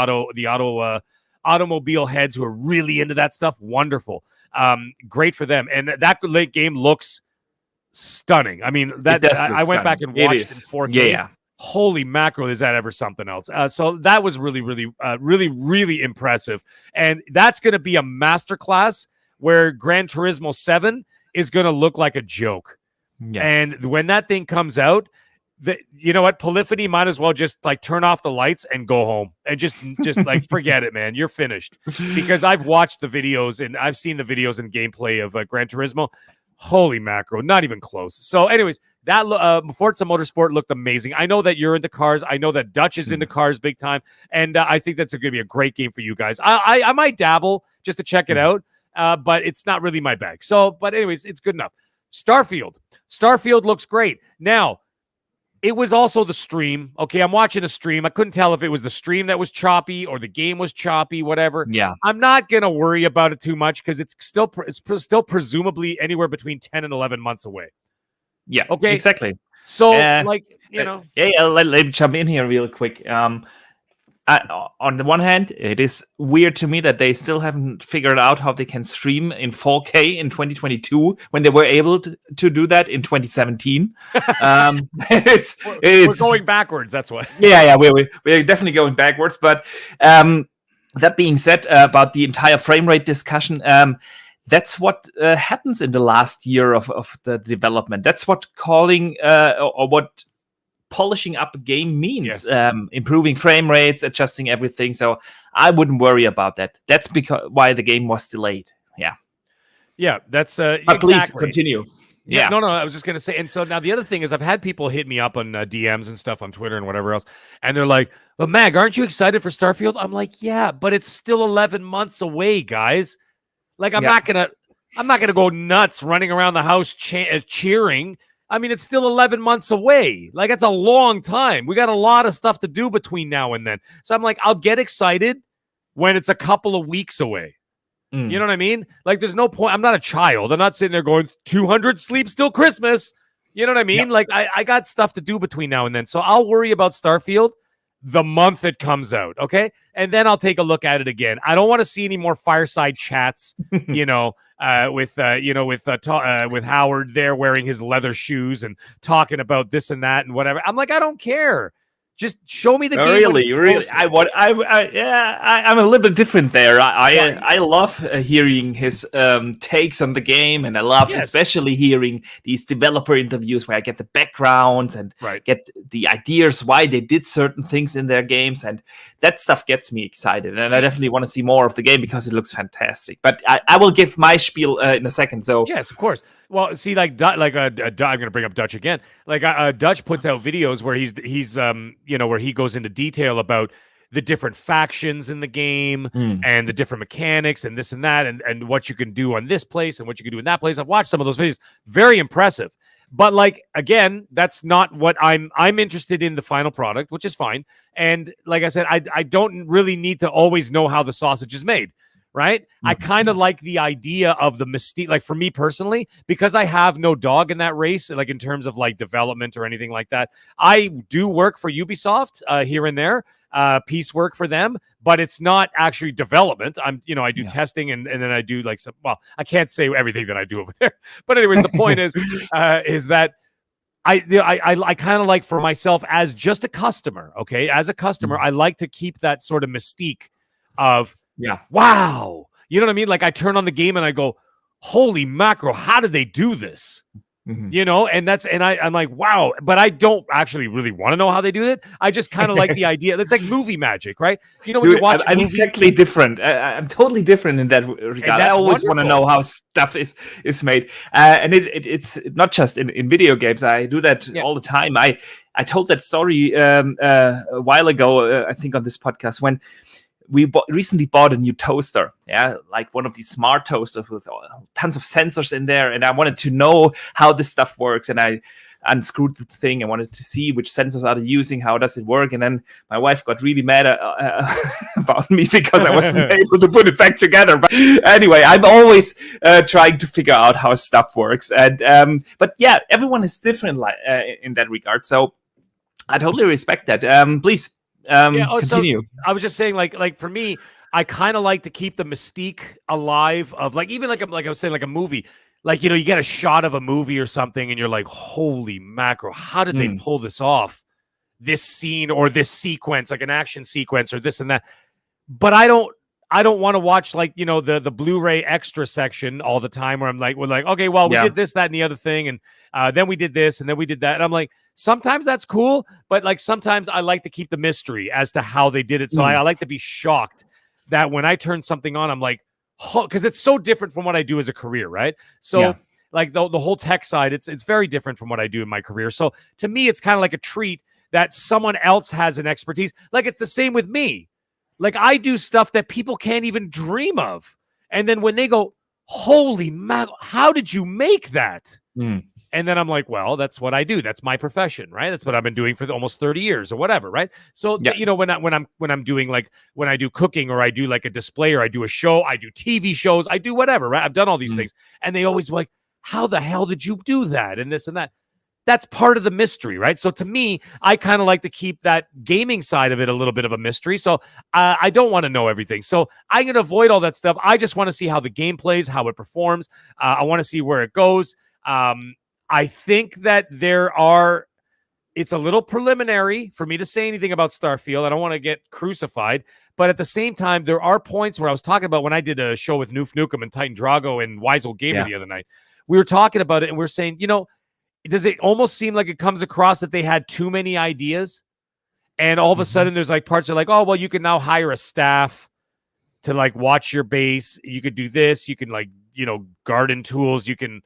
automobile heads who are really into that stuff. Wonderful. Great for them. And that late game looks stunning. I mean, I went back and watched it in 4K. Yeah. Holy mackerel, is that ever something else? So that was really, really, really impressive. And that's going to be a masterclass where Gran Turismo 7 is going to look like a joke. Yeah. And when that thing comes out, you know what? Polyphony might as well just like turn off the lights and go home and just like forget it, man. You're finished. Because I've watched the videos and I've seen the videos and gameplay of Gran Turismo. Holy mackerel, not even close. So anyways, that Forza Motorsport looked amazing. I know that you're into cars. I know that Dutch is into cars big time. And I think that's going to be a great game for you guys. I might dabble just to check it out, but it's not really my bag. So, but anyways, it's good enough. Starfield looks great. Now, it was also the stream. Okay, I'm watching a stream. I couldn't tell if it was the stream that was choppy or the game was choppy, whatever. Yeah. I'm not going to worry about it too much because it's still presumably anywhere between 10 and 11 months away. Yeah, okay, exactly. So, let me jump in here real quick. On the one hand, it is weird to me that they still haven't figured out how they can stream in 4K in 2022 when they were able to do that in 2017. We're going backwards. That's why. Yeah, we're definitely going backwards. But that being said, about the entire frame rate discussion, that's what happens in the last year of the development. That's what calling or what polishing up a game means. Yes. Improving frame rates, adjusting everything. So I wouldn't worry about that. That's why the game was delayed. Yeah, that's but exactly. Please continue. Yeah. No, I was just gonna say. And so now the other thing is, I've had people hit me up on DMs and stuff on Twitter and whatever else, and they're like, "Well, Mag, aren't you excited for Starfield?" I'm like, "Yeah, but it's still 11 months away, guys. Like, I'm not gonna go nuts running around the house cheering." I mean, it's still 11 months away. Like, it's a long time. We got a lot of stuff to do between now and then. So I'm like, I'll get excited when it's a couple of weeks away. You know what I mean? Like, there's no point. I'm not a child. I'm not sitting there going, 200 sleeps till Christmas. You know what I mean? Yeah. Like, I got stuff to do between now and then. So I'll worry about Starfield the month it comes out, okay? And then I'll take a look at it again. I don't want to see any more fireside chats, with Howard there wearing his leather shoes and talking about this and that and whatever. I'm like, I don't care. Just show me the game. Really. I'm a little bit different there. I love hearing his takes on the game, and I love especially hearing these developer interviews where I get the backgrounds and get the ideas why they did certain things in their games, and that stuff gets me excited. And I definitely want to see more of the game because it looks fantastic. But I will give my spiel in a second. So yes, of course. Well, see, like I'm going to bring up Dutch again. Like Dutch puts out videos where he's where he goes into detail about the different factions in the game Mm. and the different mechanics and this and that and what you can do on this place and what you can do in that place. I've watched some of those videos. Very impressive. But like again, that's not what I'm interested in the final product, which is fine. And like I said, I don't really need to always know how the sausage is made. Right. I kind of like the idea of the mystique, like for me personally, because I have no dog in that race, like in terms of like development or anything like that. I do work for Ubisoft here and there, piecework for them, but it's not actually development. I do testing and then I do like I can't say everything that I do over there. But anyways, the point is that I kind of like for myself as just a customer. Okay. As a customer, I like to keep that sort of mystique of, wow. You know what I mean? Like I turn on the game and I go, holy mackerel, how did they do this? Mm-hmm. You know, and I'm like, wow, but I don't actually really want to know how they do it. I just kind of like the idea. It's like movie magic, right? You know, when you watch I'm exactly different. I'm totally different in that regard. I always want to know how stuff is made. And it's not just in video games. I do that all the time. I told that story a while ago, I think on this podcast, when we recently bought a new toaster, like one of these smart toasters with tons of sensors in there. And I wanted to know how this stuff works. And I unscrewed the thing. I wanted to see which sensors are they using, how does it work. And then my wife got really mad about me because I wasn't able to put it back together. But anyway, I'm always trying to figure out how stuff works. And but yeah, everyone is different in that regard. So I totally respect that. Please. Continue. So I was just saying, like for me, I kind of like to keep the mystique alive of like even like I was saying, like a movie. Like, you know, you get a shot of a movie or something and you're like, holy mackerel, how did they pull this off? This scene or this sequence, like an action sequence or this and that. But I don't want to watch like, you know, the Blu-ray extra section all the time where we're like, okay, well, we did this, that, and the other thing. And then we did this and then we did that. And I'm like, sometimes that's cool, but like sometimes I like to keep the mystery as to how they did it. So I like to be shocked that when I turn something on, I'm like, because it's so different from what I do as a career, right? So like the whole tech side, it's very different from what I do in my career. So to me, it's kind of like a treat that someone else has an expertise. Like it's the same with me. Like I do stuff that people can't even dream of. And then when they go, holy mackerel, how did you make that? And then I'm like, well, that's what I do. That's my profession, right? That's what I've been doing for almost 30 years or whatever, right? So, you know, when I'm doing like, when I do cooking or I do like a display or I do a show, I do TV shows, I do whatever, right? I've done all these things. And they always like, how the hell did you do that? And this and that. That's part of the mystery, right? So to me, I kind of like to keep that gaming side of it a little bit of a mystery. So I don't want to know everything. So I'm going to avoid all that stuff. I just want to see how the game plays, how it performs. I want to see where it goes. I think that it's a little preliminary for me to say anything about Starfield. I don't want to get crucified, but at the same time, there are points where I was talking about when I did a show with Noof Nukem and Titan Drago and Wise Old Gamer the other night. We were talking about it and we're saying, you know, does it almost seem like it comes across that they had too many ideas? And all of a sudden there's like parts that are like, oh, well, you can now hire a staff to like watch your base. You could do this. You can like, you know, garden tools. You can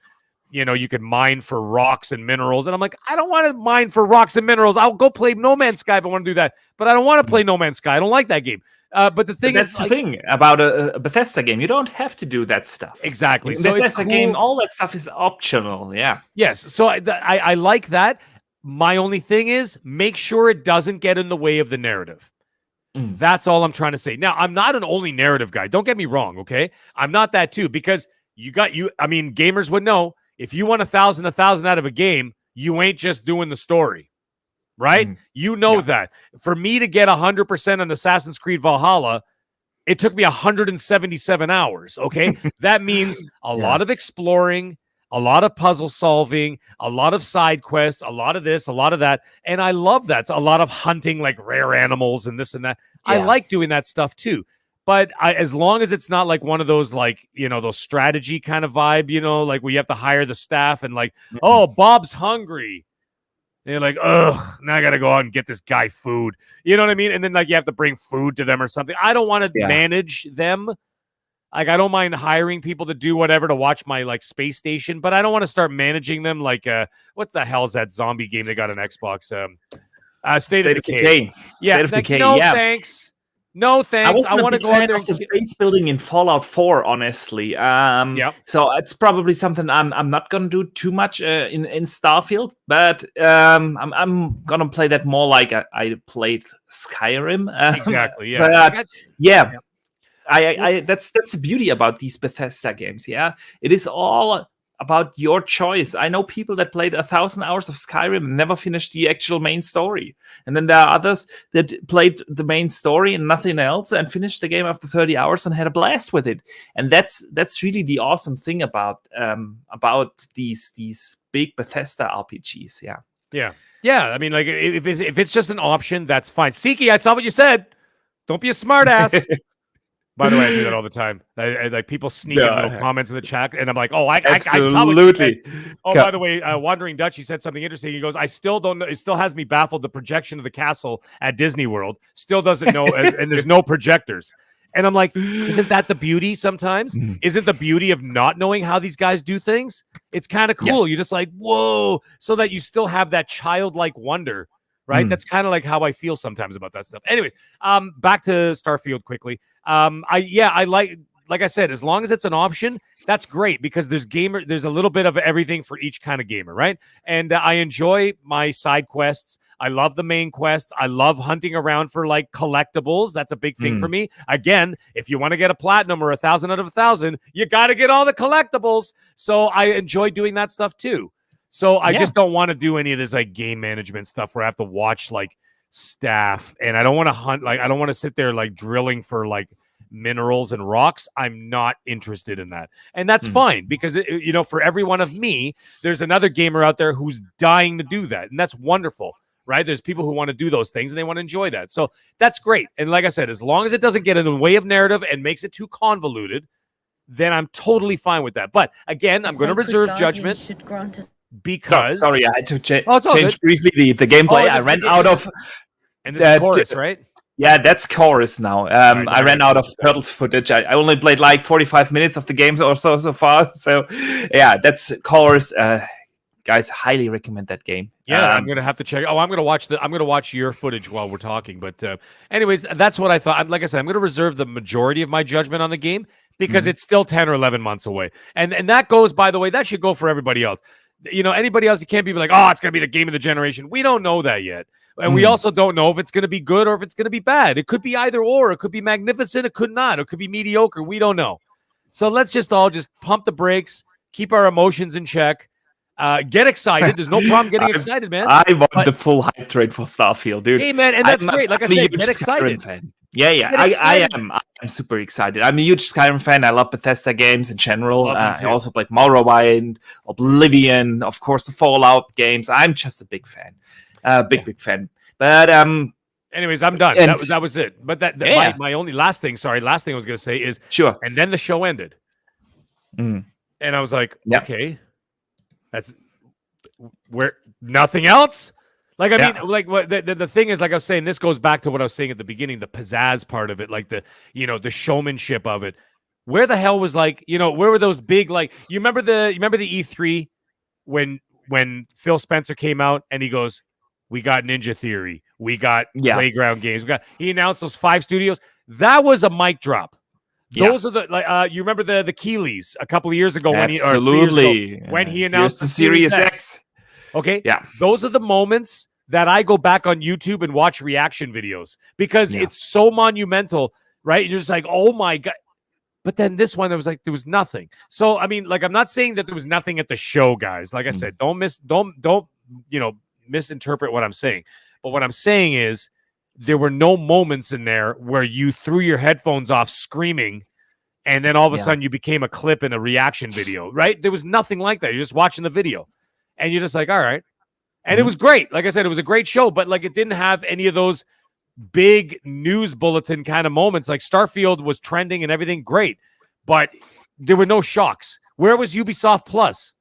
mine for rocks and minerals. And I'm like, I don't want to mine for rocks and minerals. I'll go play No Man's Sky if I want to do that. But I don't want to play No Man's Sky. I don't like that game. But the thing that's the thing about a Bethesda game. You don't have to do that stuff. Exactly. So Bethesda game, all that stuff is optional. Yeah. Yes. So I like that. My only thing is make sure it doesn't get in the way of the narrative. That's all I'm trying to say. Now, I'm not an only narrative guy. Don't get me wrong. Okay. I'm not that too, because gamers would know if you want 1,000 out of a game, you ain't just doing the story. Right? You know that. For me to get 100% on Assassin's Creed Valhalla, it took me 177 hours, okay? That means a lot of exploring, a lot of puzzle solving, a lot of side quests, a lot of this, a lot of that, and I love that. It's a lot of hunting like rare animals and this and that. I like doing that stuff too. But as long as it's not like one of those like, you know, those strategy kind of vibe, you know, like where you have to hire the staff and like, oh, Bob's hungry. And you're like, ugh, now I got to go out and get this guy food. You know what I mean? And then like you have to bring food to them or something. I don't want to manage them. Like, I don't mind hiring people to do whatever to watch my like space station, but I don't want to start managing them. Like, what the hell is that zombie game they got on Xbox? State of Decay. Yeah, State of Decay. No, yeah. thanks. No, thanks. I wasn't I a want to big go out fan there of the base building in Fallout 4, honestly. So it's probably something I'm not gonna do too much in Starfield, but I'm gonna play that more like I played Skyrim. Exactly. Yeah. But I that's the beauty about these Bethesda games. Yeah, it is all about your choice. I know people that played 1,000 hours of Skyrim and never finished the actual main story, and then there are others that played the main story and nothing else and finished the game after 30 hours and had a blast with it. And that's really the awesome thing about these big Bethesda RPGs. Yeah. I mean, like if it's just an option, that's fine. Siki, I saw what you said. Don't be a smartass. By the way, I do that all the time. I like people sneaking little comments in the chat, and I'm like, "Oh, I saw what you said." Oh, by the way, Wandering Dutch, he said something interesting. He goes, "I still don't know. It still has me baffled. The projection of the castle at Disney World still doesn't know, and there's no projectors." And I'm like, "Isn't that the beauty? Sometimes isn't the beauty of not knowing how these guys do things? It's kind of cool. You're just like, whoa, so that you still have that childlike wonder." Right. That's kind of like how I feel sometimes about that stuff. Anyways, back to Starfield quickly. I like I said, as long as it's an option, that's great because there's a little bit of everything for each kind of gamer, right? And I enjoy my side quests. I love the main quests. I love hunting around for like collectibles. That's a big thing for me. Again, if you want to get a platinum or 1,000 out of 1,000, you got to get all the collectibles. So I enjoy doing that stuff too. So I just don't want to do any of this like game management stuff where I have to watch like staff, and I don't want to hunt. Like I don't want to sit there like drilling for like minerals and rocks. I'm not interested in that, and that's fine because for every one of me, there's another gamer out there who's dying to do that, and that's wonderful, right? There's people who want to do those things and they want to enjoy that, so that's great. And like I said, as long as it doesn't get in the way of narrative and makes it too convoluted, then I'm totally fine with that. But again, I'm going to reserve judgment. Because sorry, I had to change briefly the gameplay. I ran out of and this is chorus, right? Yeah, that's chorus now. I ran out of Turtles footage. I only played like 45 minutes of the game or so far. So yeah, that's chorus. Guys, highly recommend that game. Yeah, I'm gonna have to check. Oh, I'm gonna watch your footage while we're talking. But anyways, that's what I thought. Like I said, I'm gonna reserve the majority of my judgment on the game because it's still 10 or 11 months away. And that goes, by the way, that should go for everybody else. Anybody else, you can't be like, oh, it's going to be the game of the generation. We don't know that yet. And we also don't know if it's going to be good or if it's going to be bad. It could be either or. It could be magnificent. It could not. It could be mediocre. We don't know. So let's just all pump the brakes, keep our emotions in check, get excited. There's no problem getting excited, man. I want the full hype train for Starfield, dude. Hey, man, and that's great. Like I said, get excited. I am super excited. I'm a huge Skyrim fan. I love Bethesda games in general. I also played Morrowind, Oblivion, of course, the Fallout games. I'm just a big fan. Big fan. But anyways, I'm done. That was it. But my only last thing I was going to say is sure. And then the show ended. And I was like, okay, that's where nothing else. Like, I mean, like what the thing is, like I was saying, this goes back to what I was saying at the beginning, the pizzazz part of it, like the showmanship of it. Where the hell was where were those big, like, you remember the E3 when Phil Spencer came out and he goes, we got Ninja Theory, we got Playground Games, he announced those 5 studios. That was a mic drop. Those are the you remember the Keeleys a couple of years ago when he announced the Series X. Okay. Yeah. Those are the moments that I go back on YouTube and watch reaction videos because it's so monumental, right? You're just like, oh my God. But then this one, there was nothing. So, I mean, like, I'm not saying that there was nothing at the show, guys. Like I said, don't misinterpret what I'm saying. But what I'm saying is there were no moments in there where you threw your headphones off screaming and then all of a sudden you became a clip in a reaction video, right? There was nothing like that. You're just watching the video. And you're just like, all right. And it was great. Like I said, it was a great show, but like it didn't have any of those big news bulletin kind of moments. Like Starfield was trending and everything great, but there were no shocks. Where was Ubisoft Plus?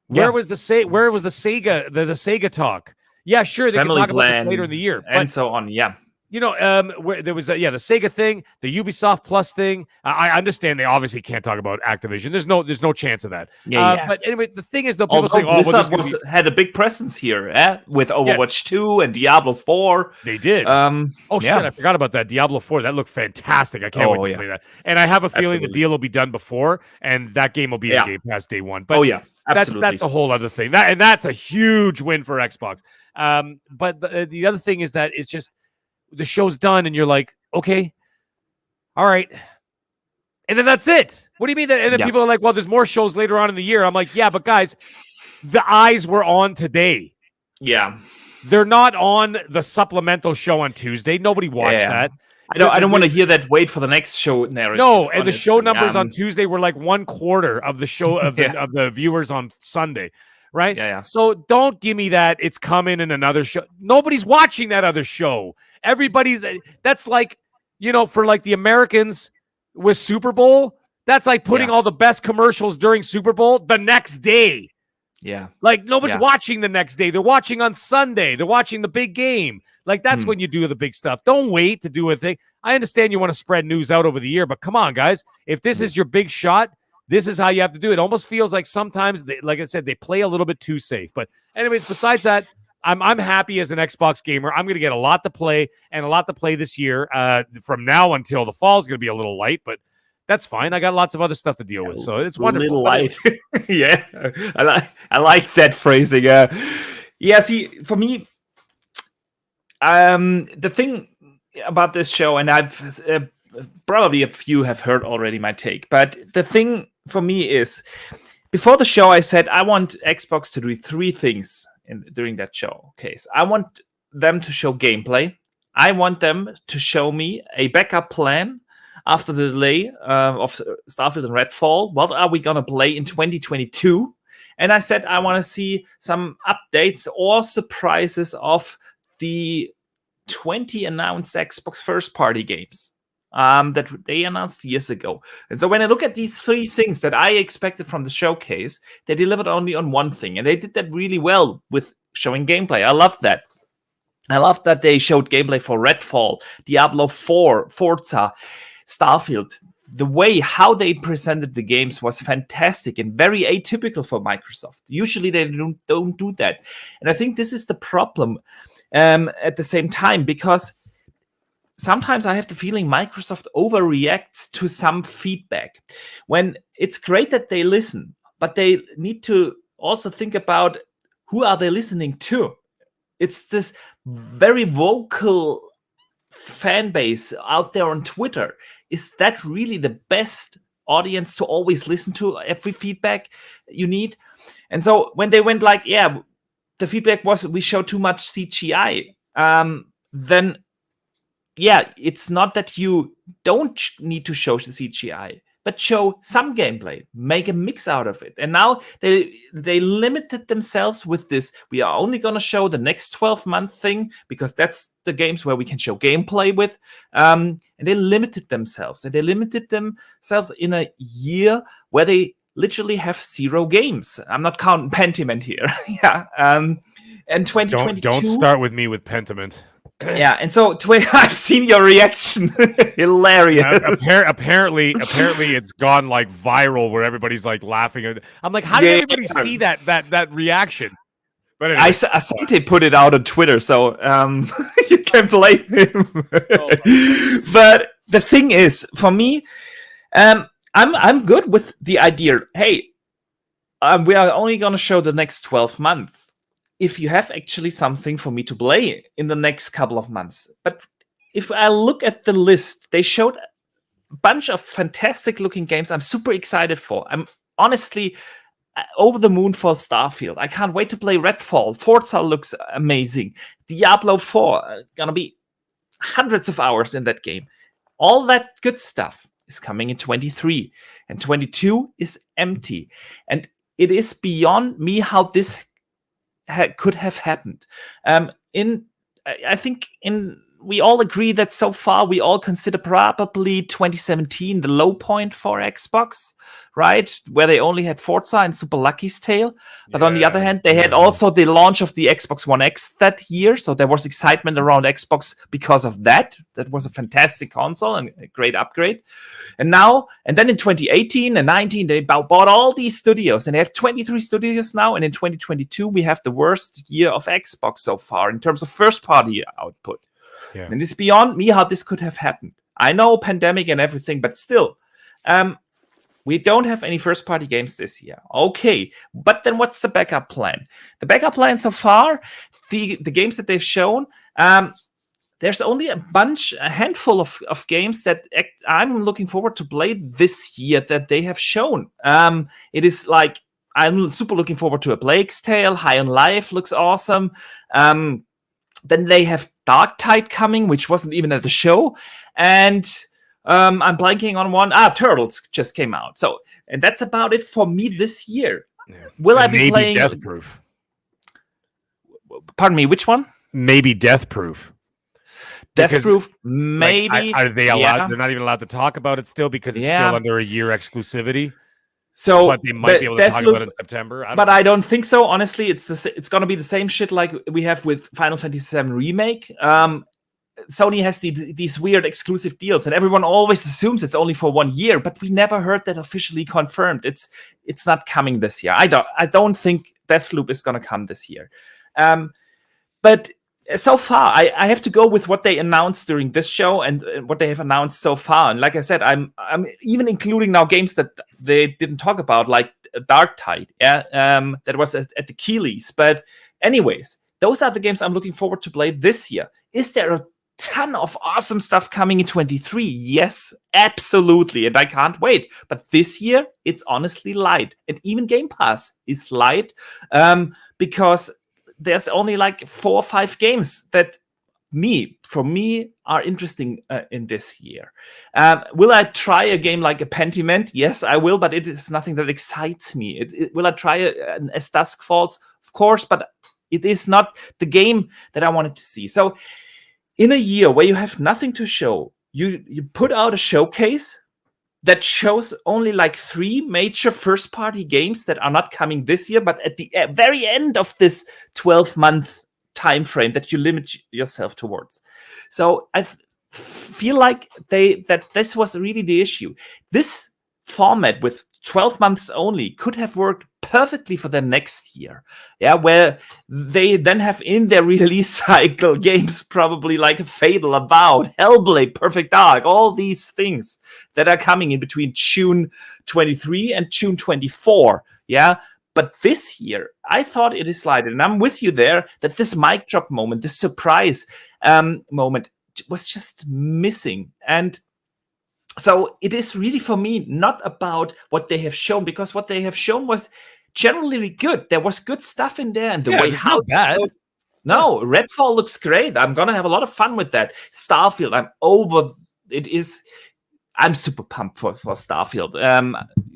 Where was the Sega, the Sega talk? Yeah, sure, they can talk about this later in the year. And so on, where there was the Sega thing, the Ubisoft Plus thing. I understand they obviously can't talk about Activision. There's no chance of that. Yeah. But anyway, the thing is, though, people say, Although Blizzard had a big presence here, with Overwatch 2 and Diablo 4. They did. Shit, I forgot about that. Diablo 4, that looked fantastic. I can't wait to play that. And I have a feeling the deal will be done before, and that game will be in Game Pass day one. But that's a whole other thing. That's a huge win for Xbox. But the other thing is that it's just the show's done, and you're like, okay, all right. And then that's it. What do you mean that? And then people are like, well, there's more shows later on in the year. I'm like, yeah, but guys, the eyes were on today. Yeah. They're not on the supplemental show on Tuesday. Nobody watched that. I don't want to hear that wait for the next show narrative. No, and the show numbers on Tuesday were like 1/4 of the show of the viewers on Sunday. Right? Yeah. So don't give me that it's coming in another show. Nobody's watching that other show. That's like, for like the Americans with Super Bowl, that's like putting all the best commercials during Super Bowl the next day. Yeah. Like nobody's watching the next day. They're watching on Sunday. They're watching the big game. Like that's when you do the big stuff. Don't wait to do a thing. I understand you want to spread news out over the year, but come on, guys. If this is your big shot, this is how you have to do it. It almost feels like sometimes, like I said, they play a little bit too safe. But anyways, besides that, I'm happy as an Xbox gamer. I'm going to get a lot to play this year. From now until the fall is going to be a little light, but that's fine. I got lots of other stuff to deal with, so it's wonderful. A little light. Yeah, I like that phrasing. See, for me, the thing about this show, and I've probably a few have heard already my take, but the thing for me is, before the show, I said I want Xbox to do three things during that show. Okay, so I want them to show gameplay. I want them to show me a backup plan after the delay of Starfield and Redfall. What are we gonna play in 2022? And I said I want to see some updates or surprises of the 20 announced Xbox first-party games that they announced years ago. And so when I look at these three things that I expected from the showcase, they delivered only on one thing. And they did that really well with showing gameplay. I love that. I love that they showed gameplay for Redfall, Diablo 4, Forza, Starfield. The way how they presented the games was fantastic and very atypical for Microsoft. Usually they don't do that. And I think this is the problem at the same time, because sometimes I have the feeling Microsoft overreacts to some feedback. When it's great that they listen, but they need to also think about who are they listening to. It's this very vocal fan base out there on Twitter. Is that really the best audience to always listen to every feedback you need? And so when they went like, the feedback was we show too much CGI, then it's not that you don't need to show the CGI, but show some gameplay, make a mix out of it. And now they limited themselves with this. We are only going to show the next 12-month thing because that's the games where we can show gameplay with. And they limited themselves. And they limited themselves in a year where they literally have 0 games. I'm not counting Pentiment here. And 2022. Don't start with me with Pentiment. Yeah, and so I've seen your reaction. Hilarious. Apparently, it's gone like viral where everybody's like laughing. I'm like, how did everybody see that reaction? But anyway. Asante put it out on Twitter, so you can't blame him. But the thing is, for me, I'm good with the idea. Hey, we are only going to show the next 12 months. If you have actually something for me to play in the next couple of months. But if I look at the list, they showed a bunch of fantastic looking games I'm super excited for. I'm honestly over the moon for Starfield. I can't wait to play Redfall. Forza looks amazing. Diablo 4, gonna be hundreds of hours in that game. All that good stuff is coming in 23. And 22 is empty. And it is beyond me how this could have happened. I think in we all agree that so far we all consider probably 2017 the low point for Xbox, right? Where they only had Forza and Super Lucky's Tale. But on the other hand, they had also the launch of the Xbox One X that year. So there was excitement around Xbox because of that. That was a fantastic console and a great upgrade. And then in 2018 and 19, they bought all these studios, and they have 23 studios now. And in 2022, we have the worst year of Xbox so far in terms of first-party output. Yeah. And it's beyond me how this could have happened. I know pandemic and everything, but still, we don't have any first-party games this year. Okay, but then what's the backup plan? The backup plan so far, the games that they've shown, there's only a handful of games that I'm looking forward to play this year that they have shown. It is like, I'm super looking forward to A Plague's Tale. High on Life looks awesome. Then they have Dark Tide coming, which wasn't even at the show. And I'm blanking on one. Turtles just came out. So, and that's about it for me this year. Yeah. Will I be playing Deathproof? Pardon me, which one? Maybe Deathproof. Deathproof, maybe. Are they allowed? Yeah. They're not even allowed to talk about it still because it's still under a year exclusivity. So, but they might be able to talk about it in September. I don't think so. Honestly, it's going to be the same shit like we have with Final Fantasy VII Remake. Sony has these weird exclusive deals, and everyone always assumes it's only for 1 year, but we never heard that officially confirmed. It's not coming this year. I don't think Deathloop is going to come this year. But so far, I have to go with what they announced during this show and what they have announced so far. And like I said, I'm even including now games that they didn't talk about, like Dark Tide. Yeah, that was at the Keeleys. But anyways, those are the games I'm looking forward to play this year. Is there a ton of awesome stuff coming in 23? Yes, absolutely. And I can't wait. But this year, it's honestly light. And even Game Pass is light because there's only like 4 or 5 games that for me are interesting in this year. Will I try a game like a Pentiment? Yes, I will, but it is nothing that excites me. Will I try As Dusk Falls? Of course, but it is not the game that I wanted to see. So in a year where you have nothing to show, you put out a showcase that shows only like 3 major first-party games that are not coming this year, but at the very end of this 12-month time frame that you limit yourself towards. So I feel like that this was really the issue. This format with 12 months only could have worked perfectly for them next year. Yeah, where they then have in their release cycle games probably like Fable, Avowed, Hellblade, Perfect Dark, all these things that are coming in between June 23 and June 24. Yeah. But this year, I thought it is slighted, and I'm with you there, that this mic drop moment, this surprise moment was just missing. And so it is really, for me, not about what they have shown, because what they have shown was generally good. There was good stuff in there, and the way how bad. No, Redfall looks great. I'm gonna have a lot of fun with that. Starfield, I'm super pumped for Starfield.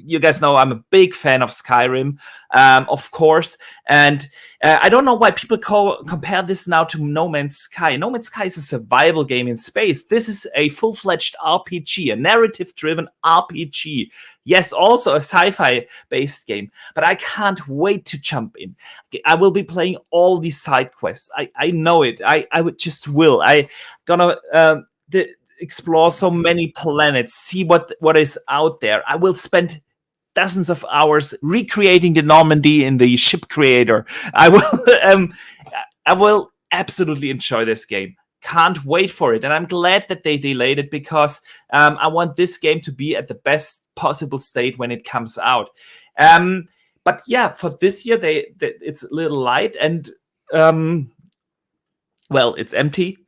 You guys know I'm a big fan of Skyrim, of course. And I don't know why people compare this now to No Man's Sky. No Man's Sky is a survival game in space. This is a full-fledged RPG, a narrative-driven RPG. Yes, also a sci-fi based game. But I can't wait to jump in. I will be playing all these side quests. I know it. I would just will. I gonna explore so many planets, see what is out there. I will spend dozens of hours recreating the Normandy in the ship creator. I will absolutely enjoy this game. Can't wait for it. And I'm glad that they delayed it, because I want this game to be at the best possible state when it comes out. But yeah, for this year, it's a little light, and well, it's empty.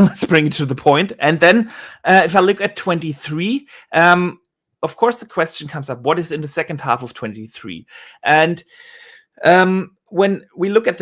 Let's bring it to the point. And then if I look at 23, of course, the question comes up, what is in the second half of 23? And when we look at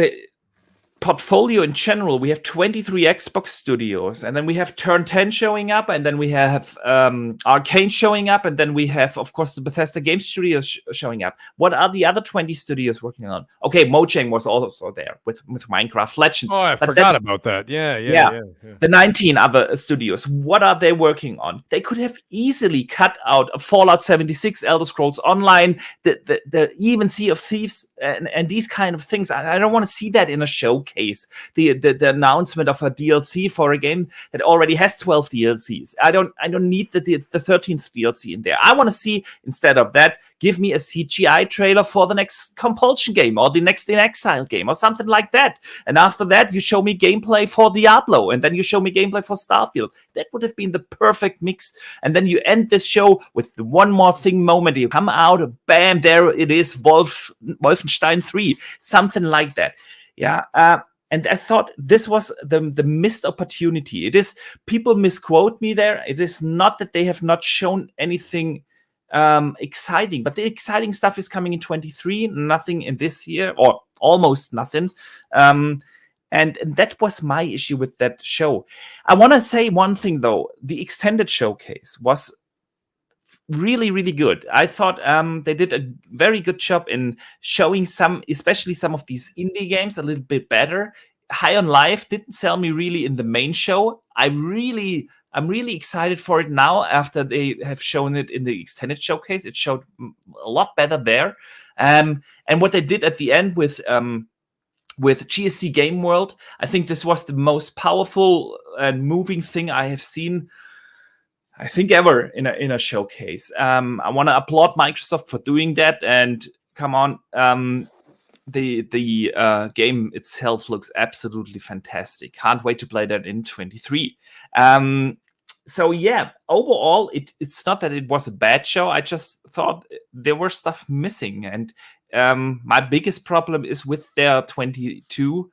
portfolio in general, we have 23 Xbox studios, and then we have Turn 10 showing up, and then we have Arcane showing up, and then we have, of course, the Bethesda Game Studios showing up. What are the other 20 studios working on? Okay, Mojang was also there with Minecraft Legends. Oh, I forgot about that. Yeah. The 19 other studios, what are they working on? They could have easily cut out a Fallout 76, Elder Scrolls Online, the even Sea of Thieves, and these kind of things. I don't want to see that in a showcase. The announcement of a DLC for a game that already has 12 DLCs. I don't need the 13th DLC in there. I want to see, instead of that, give me a CGI trailer for the next Compulsion game or the next In Exile game or something like that. And after that, you show me gameplay for Diablo, and then you show me gameplay for Starfield. That would have been the perfect mix. And then you end this show with the one more thing moment. You come out, bam, there it is, Wolfenstein 3, something like that. Yeah, and I thought this was the missed opportunity. It is, people misquote me there. It is not that they have not shown anything exciting, but the exciting stuff is coming in 23. Nothing in this year, or almost nothing. And that was my issue with that show. I want to say one thing though: the extended showcase was really, really good. I thought they did a very good job in showing especially some of these indie games a little bit better. High on Life didn't sell me really in the main show. I'm really excited for it now after they have shown it in the extended showcase. It showed a lot better there. And what they did at the end with GSC Game World, I think this was the most powerful and moving thing I have seen, I think, ever in a showcase. I want to applaud Microsoft for doing that. And come on, the game itself looks absolutely fantastic. Can't wait to play that in 23. So yeah, overall, it's not that it was a bad show. I just thought there were stuff missing, and my biggest problem is with their 22.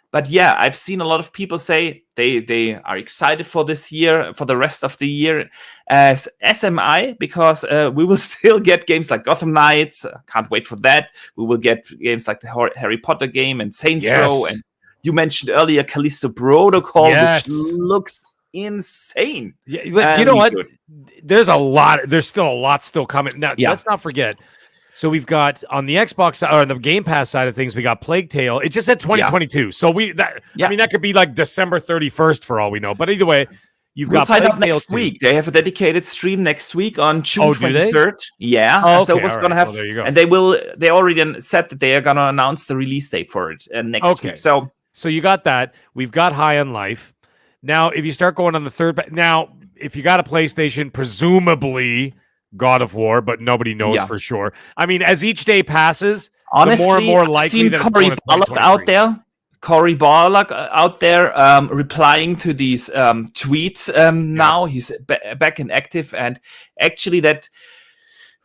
But yeah, I've seen a lot of people say they are excited for this year, for the rest of the year, as am I, because we will still get games like Gotham Knights. Can't wait for that. We will get games like the Harry Potter game and Saints Row. And you mentioned earlier Callisto Protocol, which looks insane. Yeah, but you know what? Good. There's still a lot coming. Now, let's not forget. So we've got on the Xbox or the Game Pass side of things, we got Plague Tale. It just said 2022. Yeah. So I mean, that could be like December 31st for all we know. But either way, we'll find out next week. They have a dedicated stream next week on June 23rd. Yeah. Oh, okay. So what's going to have, there you go. And they already said that they are going to announce the release date for it next week. So you got that. We've got High on Life. Now, if you start going on the third, now, if you got a PlayStation, presumably God of War, but nobody knows for sure. I mean, as each day passes, honestly, the more and more likely that Cory Barlog out there replying to these tweets now. He's back and active, and actually that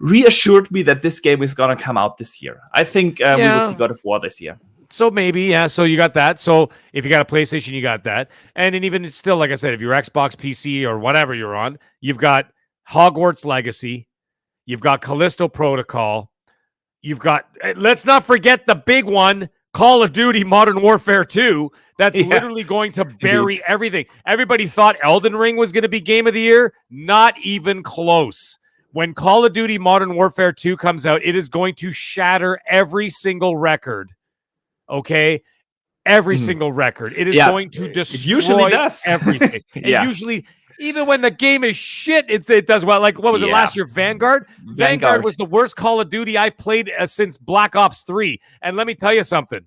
reassured me that this game is going to come out this year. I think we will see God of War this year. So maybe, yeah. So you got that. So if you got a PlayStation, you got that. And then even still, like I said, if you're Xbox, PC, or whatever you're on, you've got Hogwarts Legacy, you've got Callisto Protocol, you've got, let's not forget the big one, Call of Duty Modern Warfare 2. That's literally going to bury everything. Everybody thought Elden Ring was going to be Game of the Year. Not even close. When Call of Duty Modern Warfare 2 comes out, it is going to shatter every single record. Okay? Every single record. It is going to destroy everything. It usually... Even when the game is shit, it does well. Like, what was it last year? Vanguard? Vanguard was the worst Call of Duty I've played since Black Ops 3. And let me tell you something.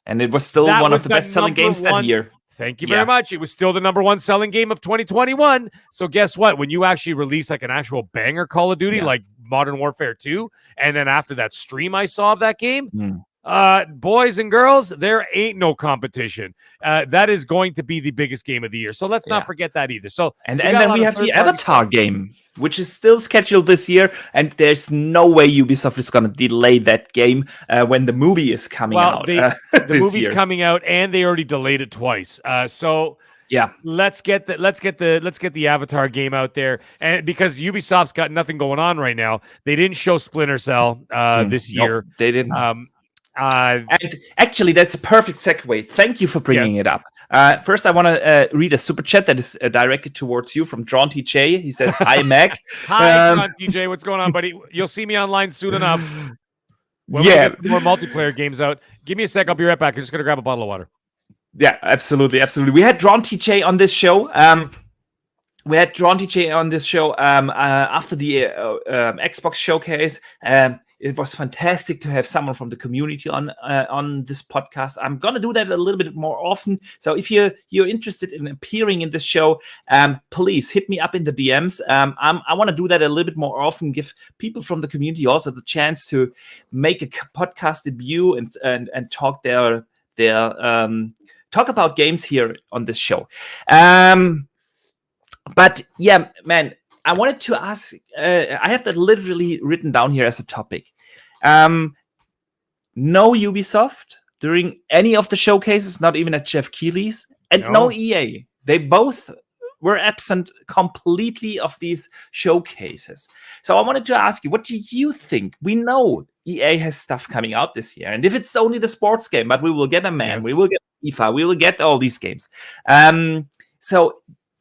And it was still one of the best-selling games that year. Thank you very much. It was still the number one selling game of 2021. So guess what? When you actually release like an actual banger Call of Duty, like Modern Warfare 2, and then after that stream I saw of that game, boys and girls, there ain't no competition. That is going to be the biggest game of the year. So let's not forget that either. So and then we have the Avatar game, which is still scheduled this year, and there's no way Ubisoft is going to delay that game when the movie is coming out. The movie's coming out, and they already delayed it twice. So let's get the Avatar game out there, and because Ubisoft's got nothing going on right now, they didn't show Splinter Cell this year. They didn't. And actually, that's a perfect segue. Thank you for bringing it up. First, I want to read a super chat that is directed towards you from John TJ. He says, "Hi, Mac." Hi, John TJ. What's going on, buddy? You'll see me online soon enough. When we get more multiplayer games out, give me a sec. I'll be right back. I'm just going to grab a bottle of water. Yeah, absolutely. We had John TJ on this show. After the Xbox showcase. It was fantastic to have someone from the community on this podcast. I'm gonna do that a little bit more often. So if you're interested in appearing in this show, please hit me up in the DMs. I want to do that a little bit more often. Give people from the community also the chance to make a podcast debut and talk talk about games here on this show. But yeah, man. I wanted to ask, I have that literally written down here as a topic. No Ubisoft during any of the showcases, not even at Jeff Keighley's, and no EA. They both were absent completely of these showcases. So I wanted to ask you, what do you think? We know EA has stuff coming out this year, and if it's only the sports game, but we will get we will get FIFA, we will get all these games.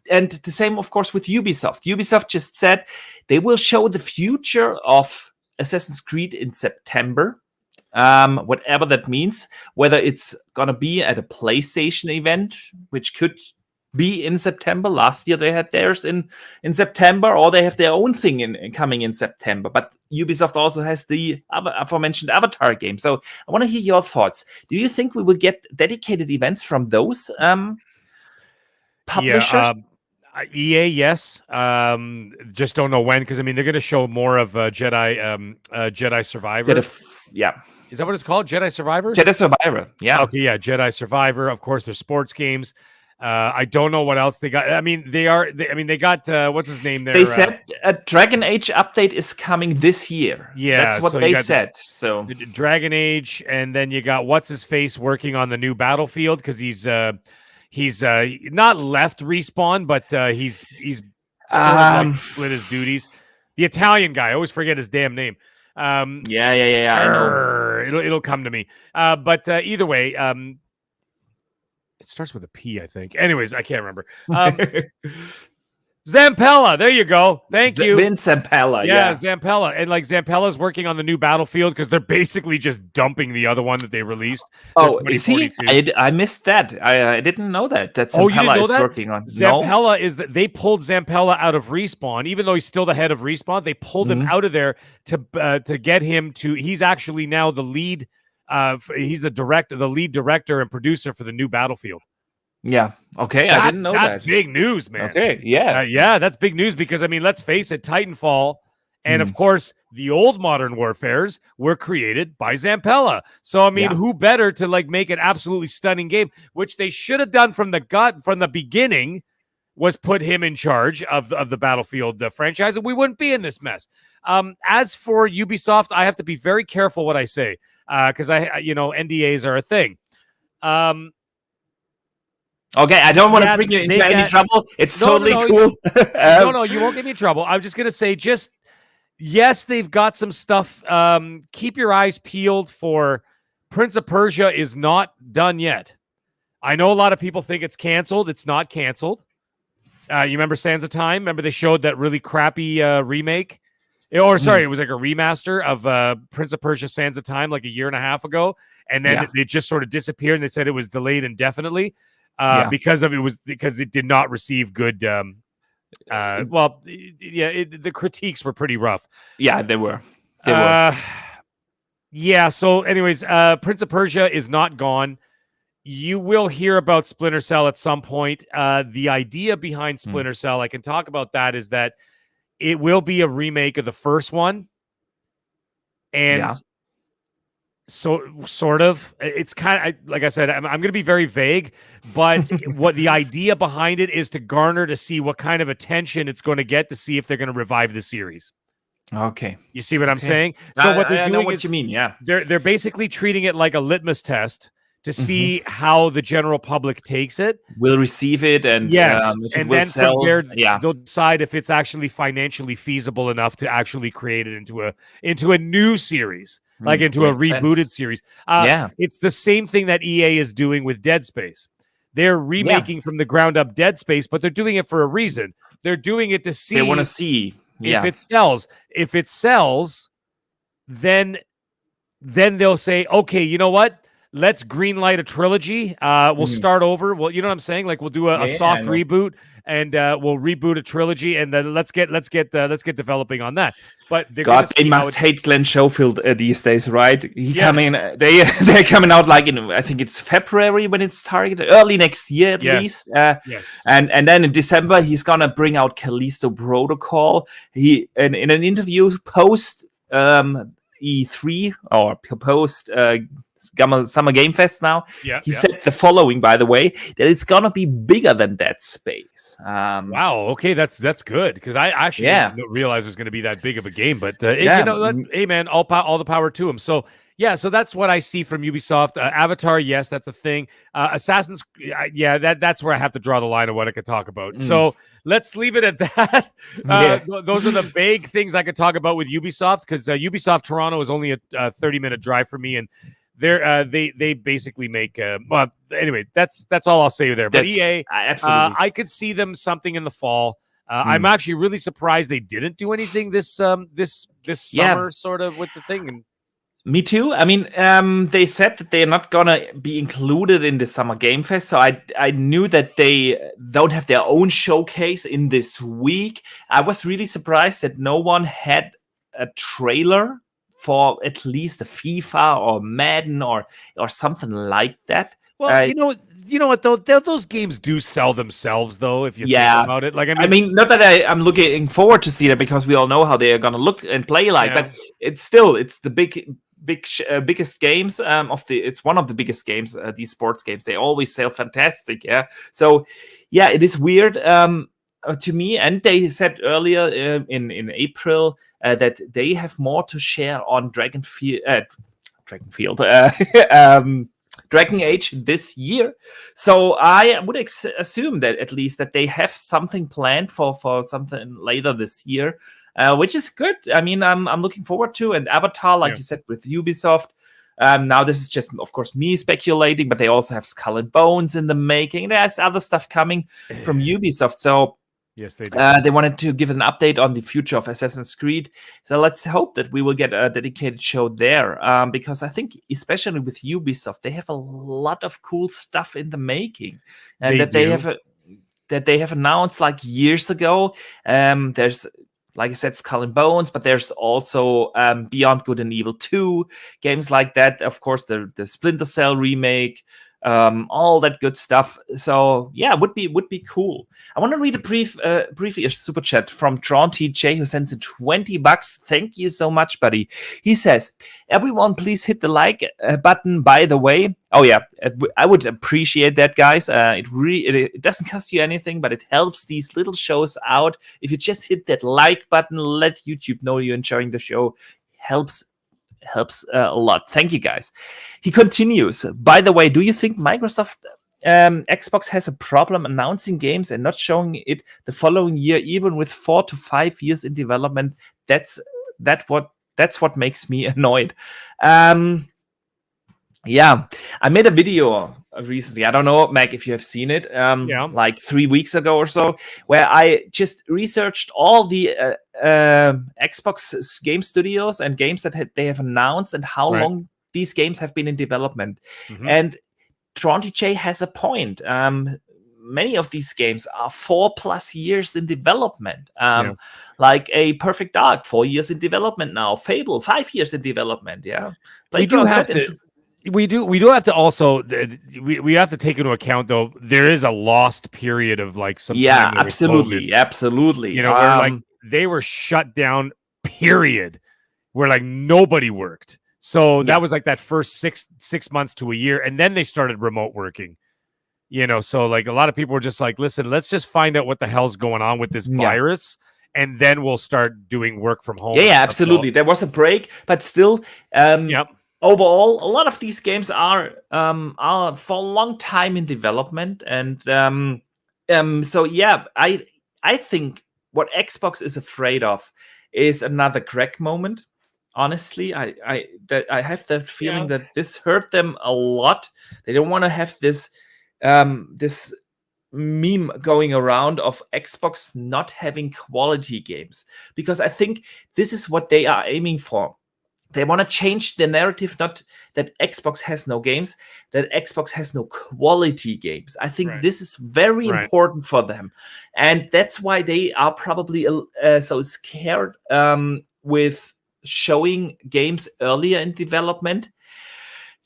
And the same, of course, with Ubisoft. Ubisoft just said they will show the future of Assassin's Creed in September, whatever that means, whether it's going to be at a PlayStation event, which could be in September. Last year they had theirs in September, or they have their own thing coming in September. But Ubisoft also has the aforementioned Avatar game. So I want to hear your thoughts. Do you think we will get dedicated events from those publishers? Yeah, EA, yes. Just don't know when, because I mean they're going to show more of Jedi Survivor. Yeah, is that what it's called? Jedi Survivor. Jedi Survivor. Yeah. Okay. Yeah. Jedi Survivor. Of course, there's sports games. I don't know what else they got. I mean, they got what's his name there? They said a Dragon Age update is coming this year. Yeah, that's what they said. So Dragon Age, and then you got what's his face working on the new Battlefield, because he's not left Respawn, but he's sort of like split his duties. The Italian guy, I always forget his damn name. Yeah. I know. It'll come to me. But either way, it starts with a P, I think. Anyways, I can't remember. Zampella, there you go. Thank you. Vin Zampella, yeah. Zampella. And like Zampella's working on the new Battlefield because they're basically just dumping the other one that they released. Oh, is he? I missed that. I didn't know that. Zampella is working on. Zampella is that they pulled Zampella out of Respawn, even though he's still the head of Respawn. They pulled him out of there to get him to. He's actually now the lead. He's the lead director and producer for the new Battlefield. Yeah. Okay. I didn't know that. That's big news, man. Okay. Yeah. Yeah, that's big news because, I mean, let's face it, Titanfall and, of course, the old Modern Warfares were created by Zampella. So, I mean, who better to, like, make an absolutely stunning game, which they should have done from the beginning, was put him in charge of the Battlefield franchise, and we wouldn't be in this mess. As for Ubisoft, I have to be very careful what I say because NDAs are a thing. Okay, I don't want to bring you into any trouble. It's totally cool. No, you won't get me in trouble. I'm just going to say yes, they've got some stuff. Keep your eyes peeled for Prince of Persia is not done yet. I know a lot of people think it's canceled. It's not canceled. You remember Sands of Time? Remember they showed that really crappy remake? It was like a remaster of Prince of Persia Sands of Time like a year and a half ago. And then it just sort of disappeared and they said it was delayed indefinitely. Because it did not receive good. The critiques were pretty rough. Yeah, they were. Yeah. So, anyways, Prince of Persia is not gone. You will hear about Splinter Cell at some point. The idea behind Splinter Cell, I can talk about that, is that it will be a remake of the first one, and. So sort of, it's kind of like I said, I'm going to be very vague, but what the idea behind it is to garner to see what kind of attention it's going to get to see if they're going to revive the series. Okay. You see what I'm saying? So what they're doing what you mean. Yeah. They're basically treating it like a litmus test to see how the general public takes it. Will receive it. And and then from there, they'll decide if it's actually financially feasible enough to actually create it into a new series. like into a rebooted series. It's the same thing that EA is doing with Dead Space. They're remaking from the ground up Dead Space, but they're doing it for a reason. They're doing it to see. They want to see if it sells. If it sells, then they'll say, okay, you know what? Let's greenlight a trilogy. We'll start over. Well, you know what I'm saying? Like we'll do a soft reboot, and we'll reboot a trilogy, and then let's get developing on that. But they must hate Glenn Schofield these days, right? They're coming out like in, I think it's February when it's targeted, early next year at least. And then in December he's gonna bring out Callisto Protocol. He in an interview post E3 or post Summer Game Fest now. He said the following, by the way, that it's gonna be bigger than Dead Space. Wow, okay, that's good, because I actually didn't realize it was going to be that big of a game. But you know, hey man, all the power to him. So so that's what I see from Ubisoft. Avatar, yes, that's a thing. Assassin's, that's where I have to draw the line of what I could talk about. So let's leave it at that. Those are the vague things I could talk about with Ubisoft, because Ubisoft Toronto is only a 30-minute drive for me, and they basically make well, anyway, that's all I'll say there. But EA, absolutely, I could see them something in the fall. I'm actually really surprised they didn't do anything this summer, sort of, with the thing. And me too. I mean, they said that they're not gonna be included in the Summer Game Fest, so I knew that they don't have their own showcase in this week. I was really surprised that no one had a trailer for at least a FIFA or Madden or something like that. Well, you know what though? Those games do sell themselves, though, if you think about it. Like, I mean, not that I'm looking forward to see that, because we all know how they are gonna look and play like. But it's the biggest games it's one of the biggest games. These sports games, they always sell fantastic. So it is weird. To me, and they said earlier in April that they have more to share on Dragon Age this year. So I would assume that at least that they have something planned for something later this year, which is good. I mean, I'm looking forward to. And Avatar, like you said, with Ubisoft. Now this is just, of course, me speculating, but they also have Skull and Bones in the making. There's other stuff coming from Ubisoft. So yes, they do. They wanted to give an update on the future of Assassin's Creed. So let's hope that we will get a dedicated show there. Because I think, especially with Ubisoft, they have a lot of cool stuff in the making, and they have announced like years ago. There's, like I said, Skull and Bones, but there's also Beyond Good and Evil 2, games like that. Of course, the Splinter Cell remake. All that good stuff. So would be cool. I want to read a briefly a super chat from Tron TJ, who sends in $20. Thank you so much, buddy. He says, "Everyone, please hit the like button. By the way, I would appreciate that, guys. It doesn't cost you anything, but it helps these little shows out. If you just hit that like button, let YouTube know you're enjoying the show. Helps a lot. Thank you, guys." He continues, "By the way, do you think Microsoft Xbox has a problem announcing games and not showing it the following year, even with 4 to 5 years in development? That's what makes me annoyed." I made a video recently. I don't know, Mac, if you have seen it, like 3 weeks ago or so, where I just researched all the Xbox game studios and games that they have announced and how long these games have been in development. And Tronty J has a point. Many of these games are 4+ years in development. Like a Perfect Dark, 4 years in development now. Fable, 5 years in development. We do have to. We do have to also we have to take into account, though, there is a lost period of like some time absolutely. You know, where like they were shut down, period, where like nobody worked. So that was like that first six months to a year, and then they started remote working. You know, so like a lot of people were just like, listen, let's just find out what the hell's going on with this virus, and then we'll start doing work from home. Absolutely. There was a break, but still, overall, a lot of these games are for a long time in development, and I think what Xbox is afraid of is another crack moment honestly. I have that feeling that this hurt them a lot. They don't want to have this meme going around of Xbox not having quality games, because I think this is what they are aiming for. They want to change the narrative, not that Xbox has no games, that Xbox has no quality games. I think this is very important for them. And that's why they are probably so scared with showing games earlier in development.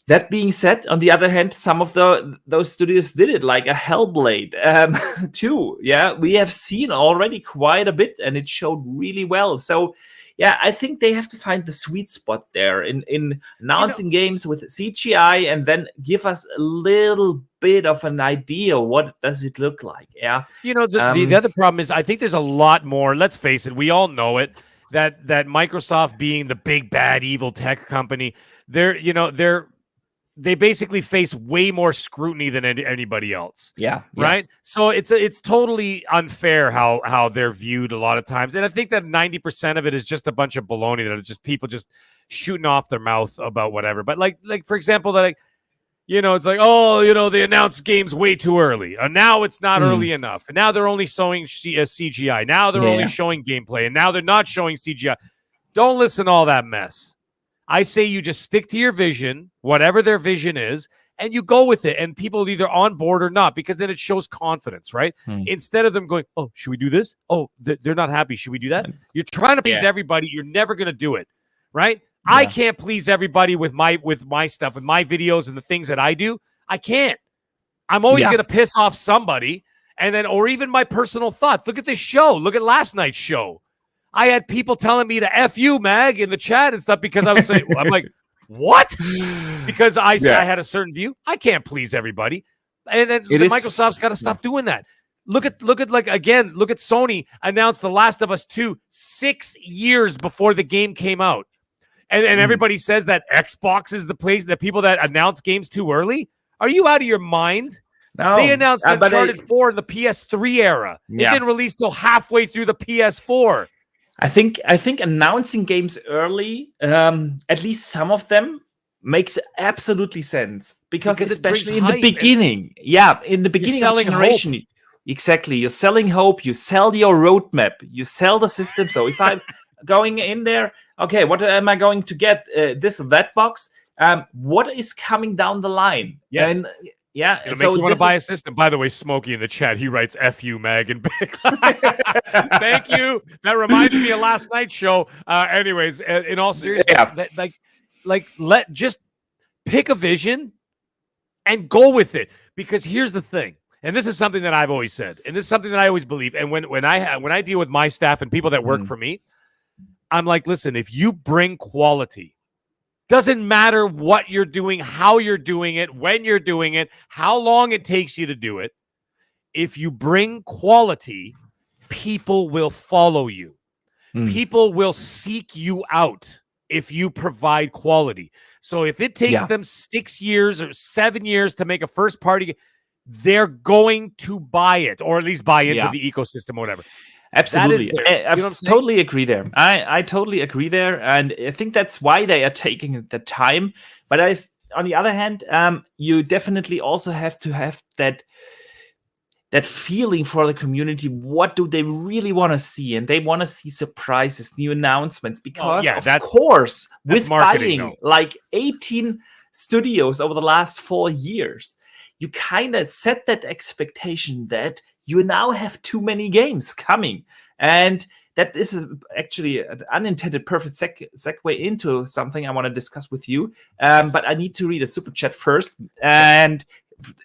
That being said, on the other hand, some of those studios did it, like a Hellblade too. Yeah, we have seen already quite a bit, and it showed really well. So, yeah, I think they have to find the sweet spot there in announcing games with CGI, and then give us a little bit of an idea what does it look like. Yeah, the other problem is I think there's a lot more. Let's face it, we all know it. That Microsoft, being the big bad evil tech company, they basically face way more scrutiny than anybody else. Yeah. Right. So it's totally unfair how they're viewed a lot of times. And I think that 90% of it is just a bunch of baloney that are just people just shooting off their mouth about whatever. But like for example, that it's like, they announced games way too early. And now it's not early enough. And now they're only showing CGI. Now they're only showing gameplay. And now they're not showing CGI. Don't listen to all that mess. I say you just stick to your vision, whatever their vision is, and you go with it. And people are either on board or not, because then it shows confidence, right? Instead of them going, oh, should we do this? Oh, they're not happy. Should we do that? You're trying to please everybody. You're never going to do it, right? Yeah. I can't please everybody with my stuff, with my videos and the things that I do. I can't. I'm always going to piss off somebody, and then, or even my personal thoughts. Look at this show. Look at last night's show. I had people telling me to F you, Mag, in the chat and stuff, because I was saying, I'm like, what? Because I had a certain view. I can't please everybody. And then Microsoft's got to stop doing that. Look at Sony announced The Last of Us 2 6 years before the game came out. And everybody says that Xbox is the place, that people that announce games too early. Are you out of your mind? No. They announced Uncharted 4 in the PS3 era. It didn't release till halfway through the PS4. I think announcing games early, at least some of them, makes absolutely sense, because especially in the beginning, in the beginning of the generation, hope. Exactly, you're selling hope. You sell your roadmap. You sell the system. So if I'm going in there, okay, what am I going to get? This or that box? What is coming down the line? Yes. And so you want to buy a system. By the way, Smokey in the chat, he writes "F you, Mag" and big. Thank you. That reminds me of last night's show. Anyways, in all seriousness, just pick a vision and go with it. Because here's the thing, and this is something that I've always said, and this is something that I always believe. And when I deal with my staff and people that work for me, I'm like, listen, if you bring quality. Doesn't matter what you're doing, how you're doing it, when you're doing it, how long it takes you to do it. If you bring quality, people will follow you. People will seek you out if you provide quality. So if it takes them 6 years or 7 years to make a first party, they're going to buy it, or at least buy into the ecosystem or whatever. Absolutely. I totally agree there. I totally agree there. And I think that's why they are taking the time. But on the other hand, you definitely also have to have that feeling for the community. What do they really want to see? And they want to see surprises, new announcements, because of course, with buying like 18 studios over the last 4 years, you kind of set that expectation that you now have too many games coming. And that is actually an unintended perfect segue into something I want to discuss with you. But I need to read a super chat first. And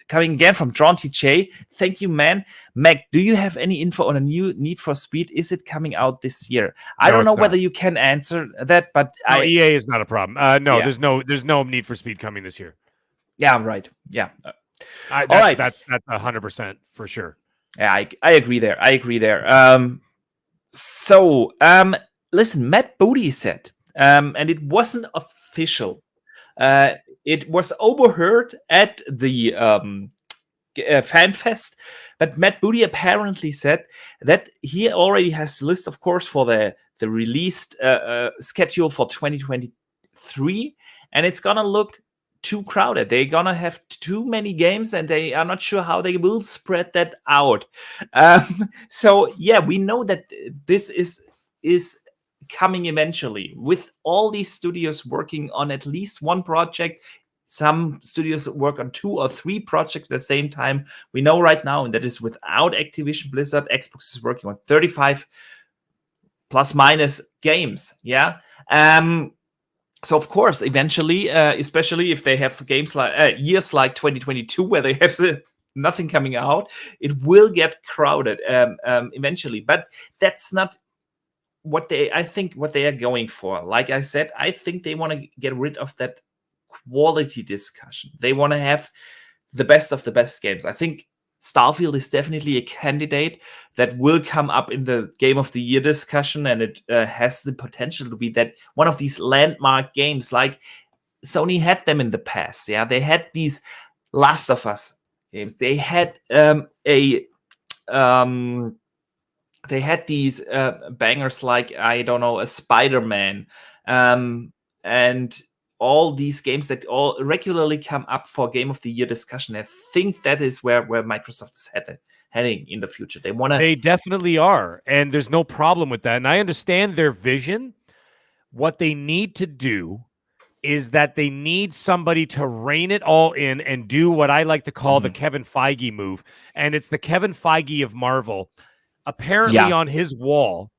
coming again from Drawn TJ, thank you, man. Meg, do you have any info on a new Need for Speed? Is it coming out this year? I don't know whether you can answer that, but EA is not a problem. There's no Need for Speed coming this year. Yeah, right. Yeah. All right. That's 100% for sure. Yeah, I agree there. Listen, Matt Booty said, and it wasn't official. It was overheard at the FanFest But Matt Booty apparently said that he already has a list, of course, for the released schedule for 2023, and it's gonna look too crowded. They're gonna have too many games, and they are not sure how they will spread that out. So yeah, we know that this is coming eventually, with all these studios working on at least one project. Some studios work on 2 or 3 projects at the same time. We know right now, and that is without Activision Blizzard, Xbox is working on 35 plus minus games. Yeah. So of course, eventually, especially if they have games like years like 2022 where they have nothing coming out, it will get crowded eventually. But that's not what they are going for. Like I said, I think they want to get rid of that quality discussion. They want to have the best of the best games. I think Starfield is definitely a candidate that will come up in the Game of the Year discussion, and it has the potential to be that one of these landmark games, like Sony had them in the past. Yeah, they had these Last of Us games. They had they had these bangers like, I don't know, a Spider-Man, and all these games that all regularly come up for Game of the Year discussion. I think that is where Microsoft is heading in the future. They definitely are, and there's no problem with that. And I understand their vision. What they need to do is that they need somebody to rein it all in and do what I like to call the Kevin Feige move. And it's the Kevin Feige of Marvel. Apparently on his wall,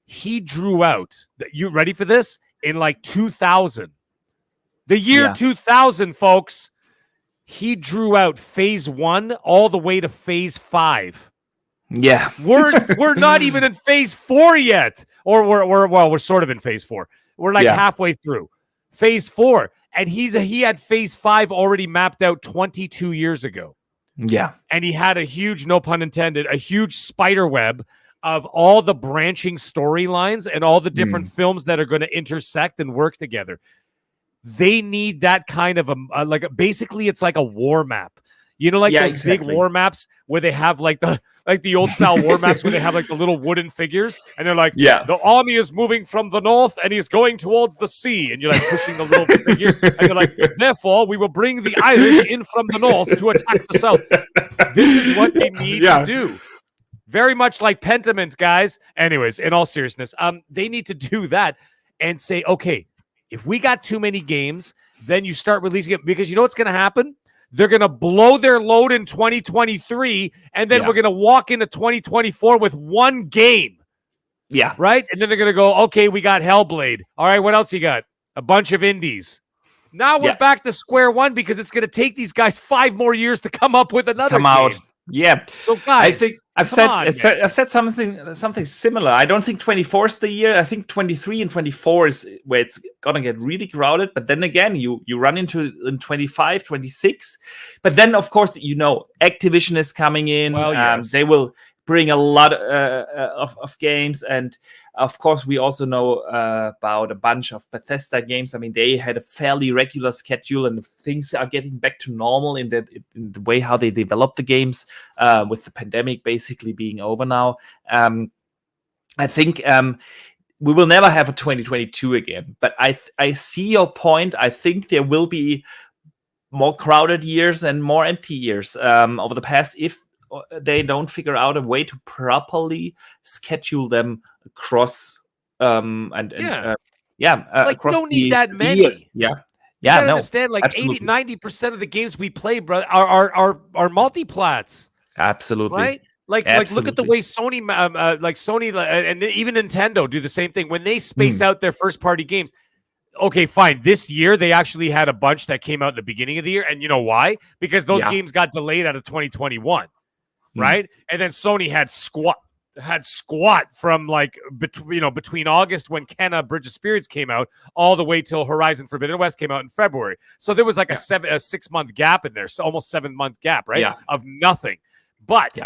he drew out, you ready for this? In like 2000. The year 2000, folks, he drew out phase 1 all the way to phase 5. Yeah. We're not even in phase 4 yet. Or we're sort of in phase 4. We're like halfway through. Phase 4. And he had phase 5 already mapped out 22 years ago. Yeah. And he had a huge, no pun intended, a huge spider web of all the branching storylines and all the different films that are going to intersect and work together. They need that kind of basically it's like a war map. You know, like those big war maps where they have like the old style war maps where they have like the little wooden figures, and they're like, the army is moving from the north and he's going towards the sea, and you're like pushing the little figures, and you're like, therefore we will bring the Irish in from the north to attack the south. This is what they need to do. Very much like Pentiment, guys. Anyways, in all seriousness, they need to do that and say, okay, if we got too many games, then you start releasing it, because you know what's going to happen? They're going to blow their load in 2023, and then we're going to walk into 2024 with one game. Yeah. Right? And then they're going to go, okay, we got Hellblade. All right, what else you got? A bunch of indies. Now we're back to square one, because it's going to take these guys 5 more years to come up with another game. Yeah. So guys, I think I've said something similar. I don't think 24 is the year. I think 23 and 24 is where it's gonna get really crowded. But then again, you run into in 25, 26. But then of course, you know, Activision is coming in. Well, they will bring a lot of games, and of course we also know about a bunch of Bethesda games. I mean, they had a fairly regular schedule, and things are getting back to normal in the way how they develop the games, with the pandemic basically being over now. I think we will never have a 2022 again, but I see your point. I think there will be more crowded years and more empty years over the past, if they don't figure out a way to properly schedule them across like across don't need that many years. Understand, like absolutely. 80-90% of the games we play, brother, are multiplats. Absolutely. Right? Like look at the way Sony and even Nintendo do the same thing when they space out their first party games. Okay, fine. This year, they actually had a bunch that came out at the beginning of the year. And you know why? Because those games got delayed out of 2021, right? And then Sony had squat from like between August when Kena Bridge of Spirits came out all the way till Horizon Forbidden West came out in February. So there was like a 6-month gap in there, so almost 7-month gap, right? Yeah. Of nothing. But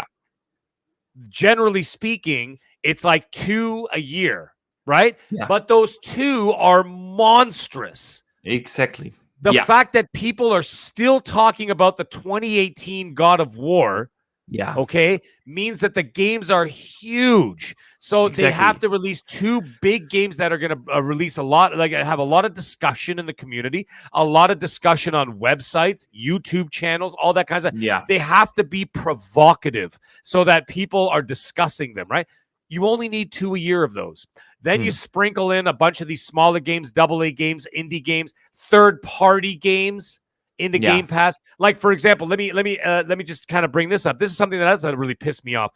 generally speaking, it's like 2 a year, right? Yeah. But those 2 are monstrous. Exactly. The fact that people are still talking about the 2018 God of War Yeah. okay, means that the games are huge. So they have to release 2 big games that are going to release a lot, like have a lot of discussion in the community, a lot of discussion on websites, YouTube channels, all that kind of stuff. Yeah. They have to be provocative so that people are discussing them, right? You only need 2 a year of those. Then you sprinkle in a bunch of these smaller games, AA games, indie games, third-party games into Game Pass. Like, for example, let me just kind of bring this up. This is something that really pissed me off.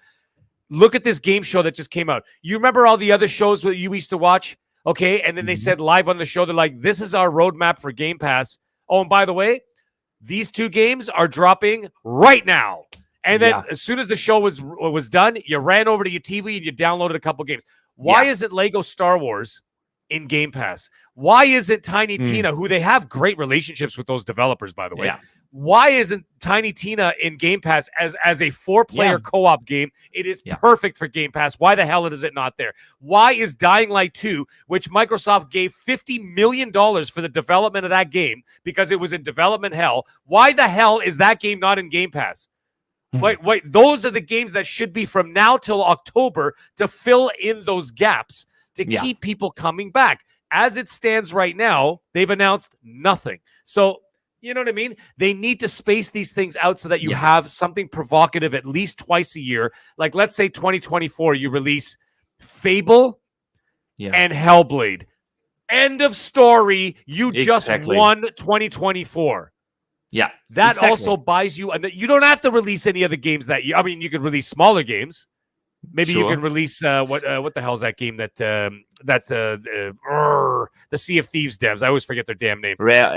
Look at this game show that just came out. You remember all the other shows that you used to watch? Okay. And then they said live on the show, they're like, this is our roadmap for Game Pass. Oh, and by the way, these 2 games are dropping right now. And then as soon as the show was done, you ran over to your TV and you downloaded a couple games. Why isn't Lego Star Wars in Game Pass? Why isn't Tiny Tina, who they have great relationships with those developers, by the way? Why isn't Tiny Tina in Game Pass as a 4-player co-op game? It is perfect for Game Pass. Why the hell is it not there? Why is Dying Light 2, which Microsoft gave $50 million for the development of that game because it was in development hell, why the hell is that game not in Game Pass? Wait, those are the games that should be from now till October to fill in those gaps to keep people coming back. As it stands right now, they've announced nothing. So, you know what I mean? They need to space these things out so that you have something provocative at least twice a year. Like, let's say 2024, you release Fable and Hellblade. End of story. You just won 2024. Yeah. That also buys you, and you don't have to release any other games that you, I mean, you could release smaller games. Maybe you can release what the hell's that game that the Sea of Thieves devs? I always forget their damn name. Rare,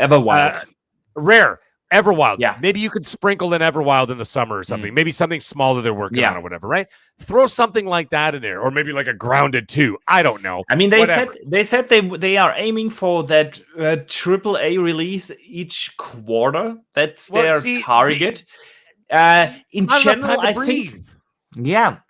Everwild. Yeah. Maybe you could sprinkle in Everwild in the summer or something. Maybe something smaller they're working on or whatever, right? Throw something like that in there, or maybe like a Grounded 2. I don't know. I mean, they said they are aiming for that AAA release each quarter. That's their target. In general, I think. Yeah.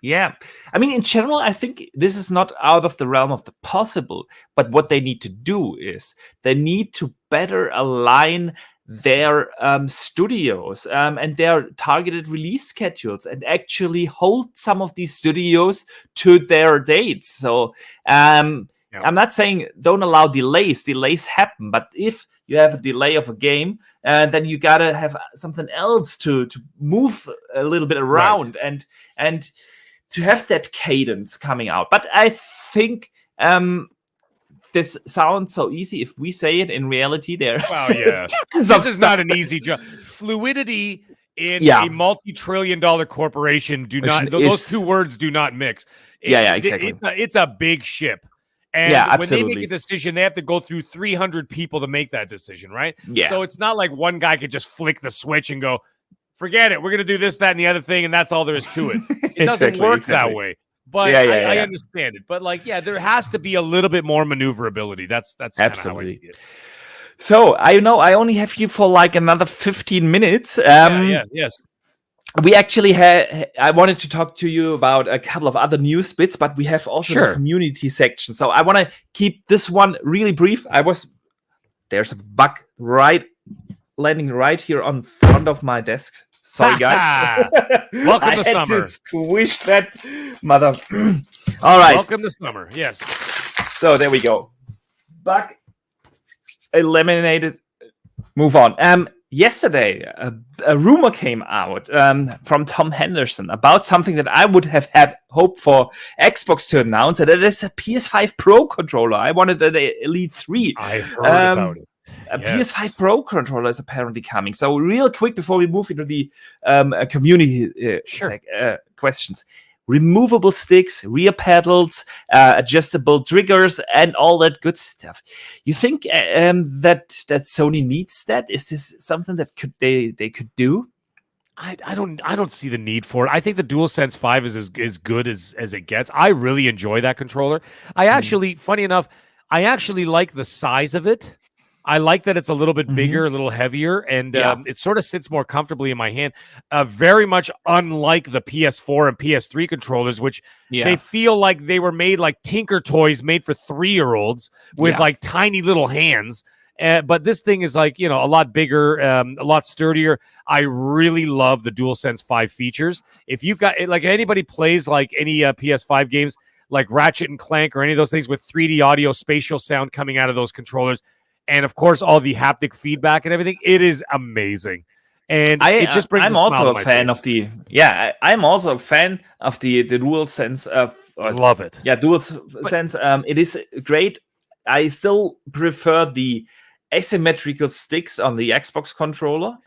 I mean, in general, I think this is not out of the realm of the possible. But what they need to do is they need to better align their studios and their targeted release schedules and actually hold some of these studios to their dates. So I'm not saying don't allow delays. Delays happen. But if you have a delay of a game, then you got to have something else to move a little bit around and to have that cadence coming out. But I think this sounds so easy if we say it. In reality, this is not an easy job. Fluidity in a multi-trillion-dollar corporation those 2 words do not mix. Exactly. It's a big ship. And when they make a decision, they have to go through 300 people to make that decision, right? Yeah. So it's not like one guy could just flick the switch and go, forget it, we're going to do this, that, and the other thing, and that's all there is to it. It doesn't work that way. But I understand it. But there has to be a little bit more maneuverability. That's absolutely how I see it. So I know I only have you for like another 15 minutes. Yes. We actually I wanted to talk to you about a couple of other news bits, but we have also the community section. So I want to keep this one really brief. There's a bug landing right here on front of my desk. Sorry, guys. Welcome to summer. Squish that mother. All right. Welcome to summer. Yes. So there we go. Bug eliminated. Move on. Yesterday, a rumor came out from Tom Henderson about something that I would have had hoped for Xbox to announce, and it is a PS5 Pro controller. I wanted an Elite 3. I heard about it. A PS5 Pro controller is apparently coming. So real quick before we move into the community questions. Removable sticks, rear pedals, adjustable triggers, and all that good stuff. You think that Sony needs that? Is this something that they could do? I don't see the need for it. I think the DualSense 5 is as good as it gets. I really enjoy that controller. I actually, funny enough, I actually like the size of it. I like that it's a little bit bigger, a little heavier, and it sort of sits more comfortably in my hand. Very much unlike the PS4 and PS3 controllers, which they feel like they were made like Tinker Toys made for 3-year-olds with like tiny little hands. But this thing is like, a lot bigger, a lot sturdier. I really love the DualSense 5 features. If you've got, like, anybody plays like any PS5 games, like Ratchet and Clank or any of those things with 3D audio, spatial sound coming out of those controllers, and of course all the haptic feedback and everything, it is amazing. And it just brings. I'm also a fan of the. Yeah, I'm also a fan of the DualSense. I love it. Yeah, DualSense. It is great. I still prefer the asymmetrical sticks on the Xbox controller.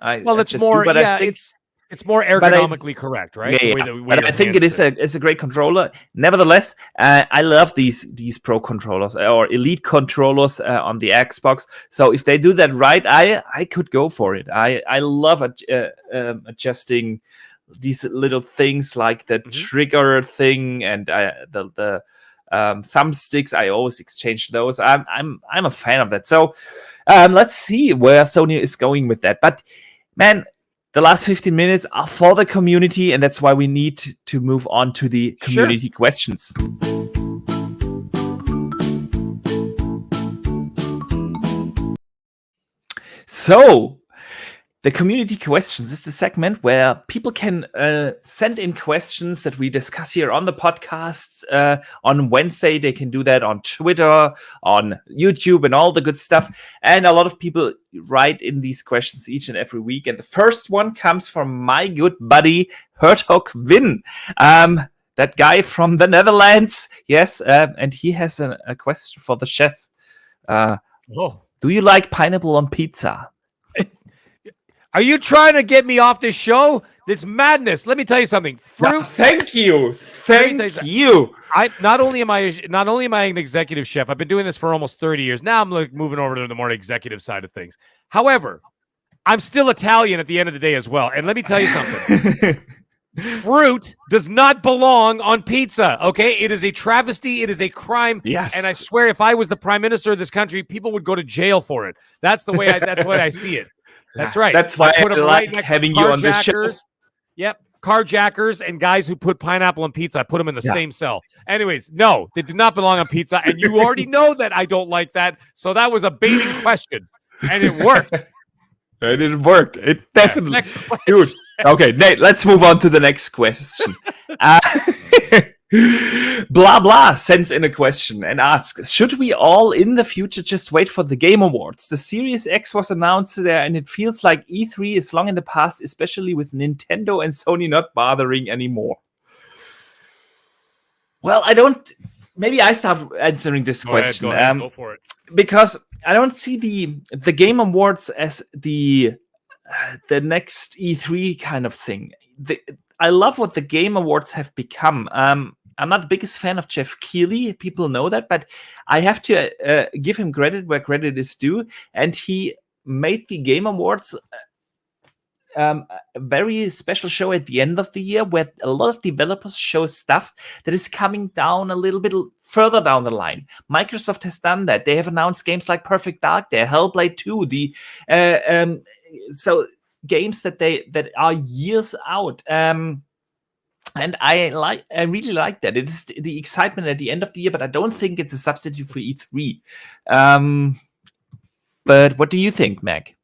It's more ergonomically correct, right? Yeah, but I think it's a great controller. Nevertheless, I love these Pro controllers or Elite controllers on the Xbox. So if they do that right, I could go for it. I love adjusting these little things like the trigger thing and the thumbsticks. I always exchange those. I'm a fan of that. So let's see where Sony is going with that. But man, the last 15 minutes are for the community, and that's why we need to move on to the community questions. So, the community questions is the segment where people can send in questions that we discuss here on the podcast. On Wednesday, they can do that on Twitter, on YouTube, and all the good stuff. And a lot of people write in these questions each and every week. And the first one comes from my good buddy, Hertog Win. That guy from the Netherlands. Yes, and he has a question for the chef. Do you like pineapple on pizza? Are you trying to get me off this show? It's madness. Let me tell you something. Thank you. Thank you. Not only am I an executive chef, I've been doing this for almost 30 years. Now I'm like moving over to the more executive side of things. However, I'm still Italian at the end of the day as well. And let me tell you something. Fruit does not belong on pizza, okay? It is a travesty. It is a crime. Yes. And I swear if I was the prime minister of this country, people would go to jail for it. That's the way I see it. That's right. That's why I put them like right next having to you on this show. Yep. Carjackers and guys who put pineapple on pizza, I put them in the same cell. Anyways, no, they do not belong on pizza. And you already know that I don't like that. So that was a baiting question. And it worked. And it worked. It definitely. Next question. Dude. Okay, Nate, let's move on to the next question. Blah blah sends in a question and asks, should we all in the future just wait for the Game Awards? The Series X was announced there and it feels like E3 is long in the past, especially with Nintendo and Sony not bothering anymore. Well, maybe I start answering this question. Go ahead, go for it. Because I don't see the Game Awards as the next E3 kind of thing. I love what the Game Awards have become. I'm not the biggest fan of Jeff Keighley. People know that, but I have to give him credit where credit is due. And he made the Game Awards a very special show at the end of the year where a lot of developers show stuff that is coming down a little bit further down the line. Microsoft has done that. They have announced games like Perfect Dark there, Hellblade 2, so games that are years out. And I really like that. It is the excitement at the end of the year, but I don't think it's a substitute for E3. But what do you think, Mac?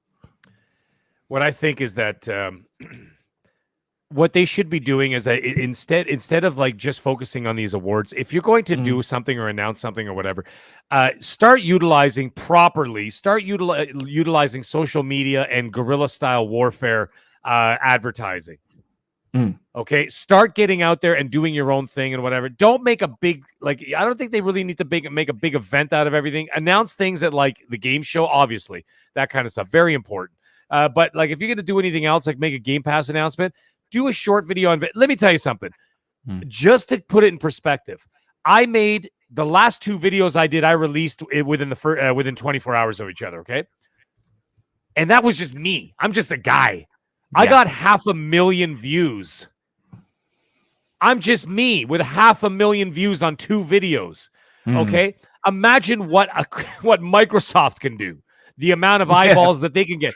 What I think is that what they should be doing is that instead of like just focusing on these awards, if you're going to do something or announce something or whatever, start utilizing social media and guerrilla style warfare advertising. Okay, start getting out there and doing your own thing and whatever. Don't make a big, I don't think they really need to make a big event out of everything. Announce things at like the game show, obviously, that kind of stuff, very important. But like if you're going to do anything else, like make a Game Pass announcement, do a short video on. Let me tell you something. Just to put it in perspective, I made the last 2 videos I did. I released it within 24 hours of each other. Okay, and that was just me. I'm just a guy. Yeah. I got 500,000 views. I'm just me with 500,000 views on 2 videos. Okay, imagine what Microsoft can do. The amount of eyeballs that they can get.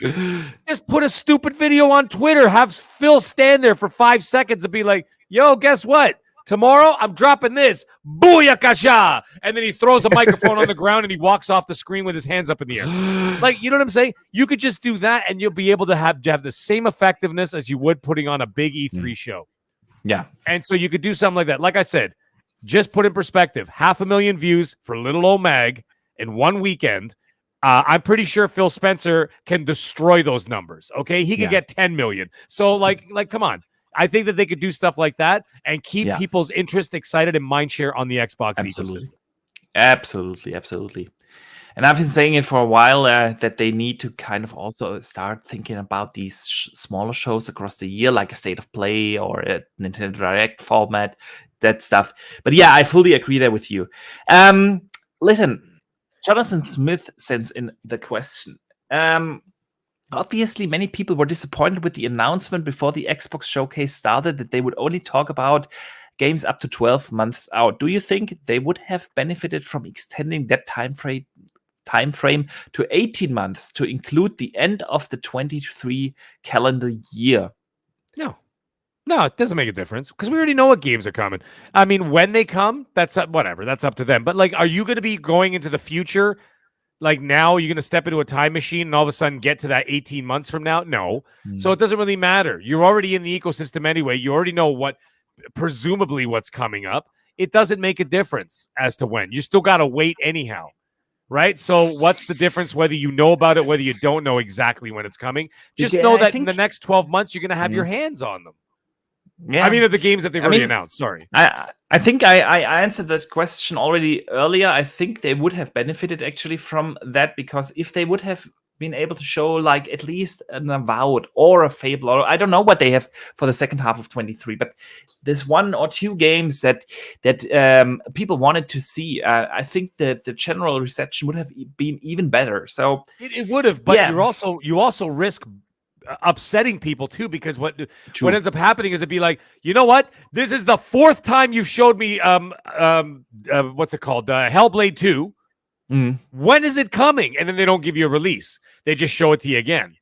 Just put a stupid video on Twitter. Have Phil stand there for 5 seconds and be like, yo, guess what? Tomorrow, I'm dropping this. Booyakasha! And then he throws a microphone on the ground and he walks off the screen with his hands up in the air. Like, you know what I'm saying? You could just do that and you'll be able to have the same effectiveness as you would putting on a big E3 show. Yeah. And so you could do something like that. Like I said, just put in perspective, 500,000 views for little old Mag in one weekend. I'm pretty sure Phil Spencer can destroy those numbers. Okay. He could get 10 million. So like, come on. I think that they could do stuff like that and keep people's interest, excited, and mindshare on the Xbox ecosystem. Absolutely. And I've been saying it for a while that they need to kind of also start thinking about these smaller shows across the year, like a State of Play or a Nintendo Direct format, that stuff. But yeah, I fully agree there with you. Listen, Jonathan Smith sends in the question. Obviously, many people were disappointed with the announcement before the Xbox showcase started that they would only talk about games up to 12 months out. Do you think they would have benefited from extending that time frame to 18 months to include the end of the 23 calendar year? No, it doesn't make a difference because we already know what games are coming. I mean, when they come, that's whatever. That's up to them. But like, are you going to be going into the future? Like now, you're going to step into a time machine and all of a sudden get to that 18 months from now? No. So it doesn't really matter. You're already in the ecosystem anyway. You already know presumably what's coming up. It doesn't make a difference as to when. You still got to wait anyhow. Right? So what's the difference whether you know about it, whether you don't know exactly when it's coming? Just know that in the next 12 months, you're going to have your hands on them. Yeah. I mean, of the games that they've already announced. Sorry. I think I answered that question already earlier. I think they would have benefited actually from that, because if they would have been able to show like at least an Avowed or a Fable, or I don't know what they have for the second half of 23, but there's one or two games that people wanted to see. I think that the general reception would have been even better. So it would have, but you also risk upsetting people too, because what ends up happening is to be like, you know what? This is the fourth time you've showed me what's it called? Hellblade 2. When is it coming? And then they don't give you a release. They just show it to you again.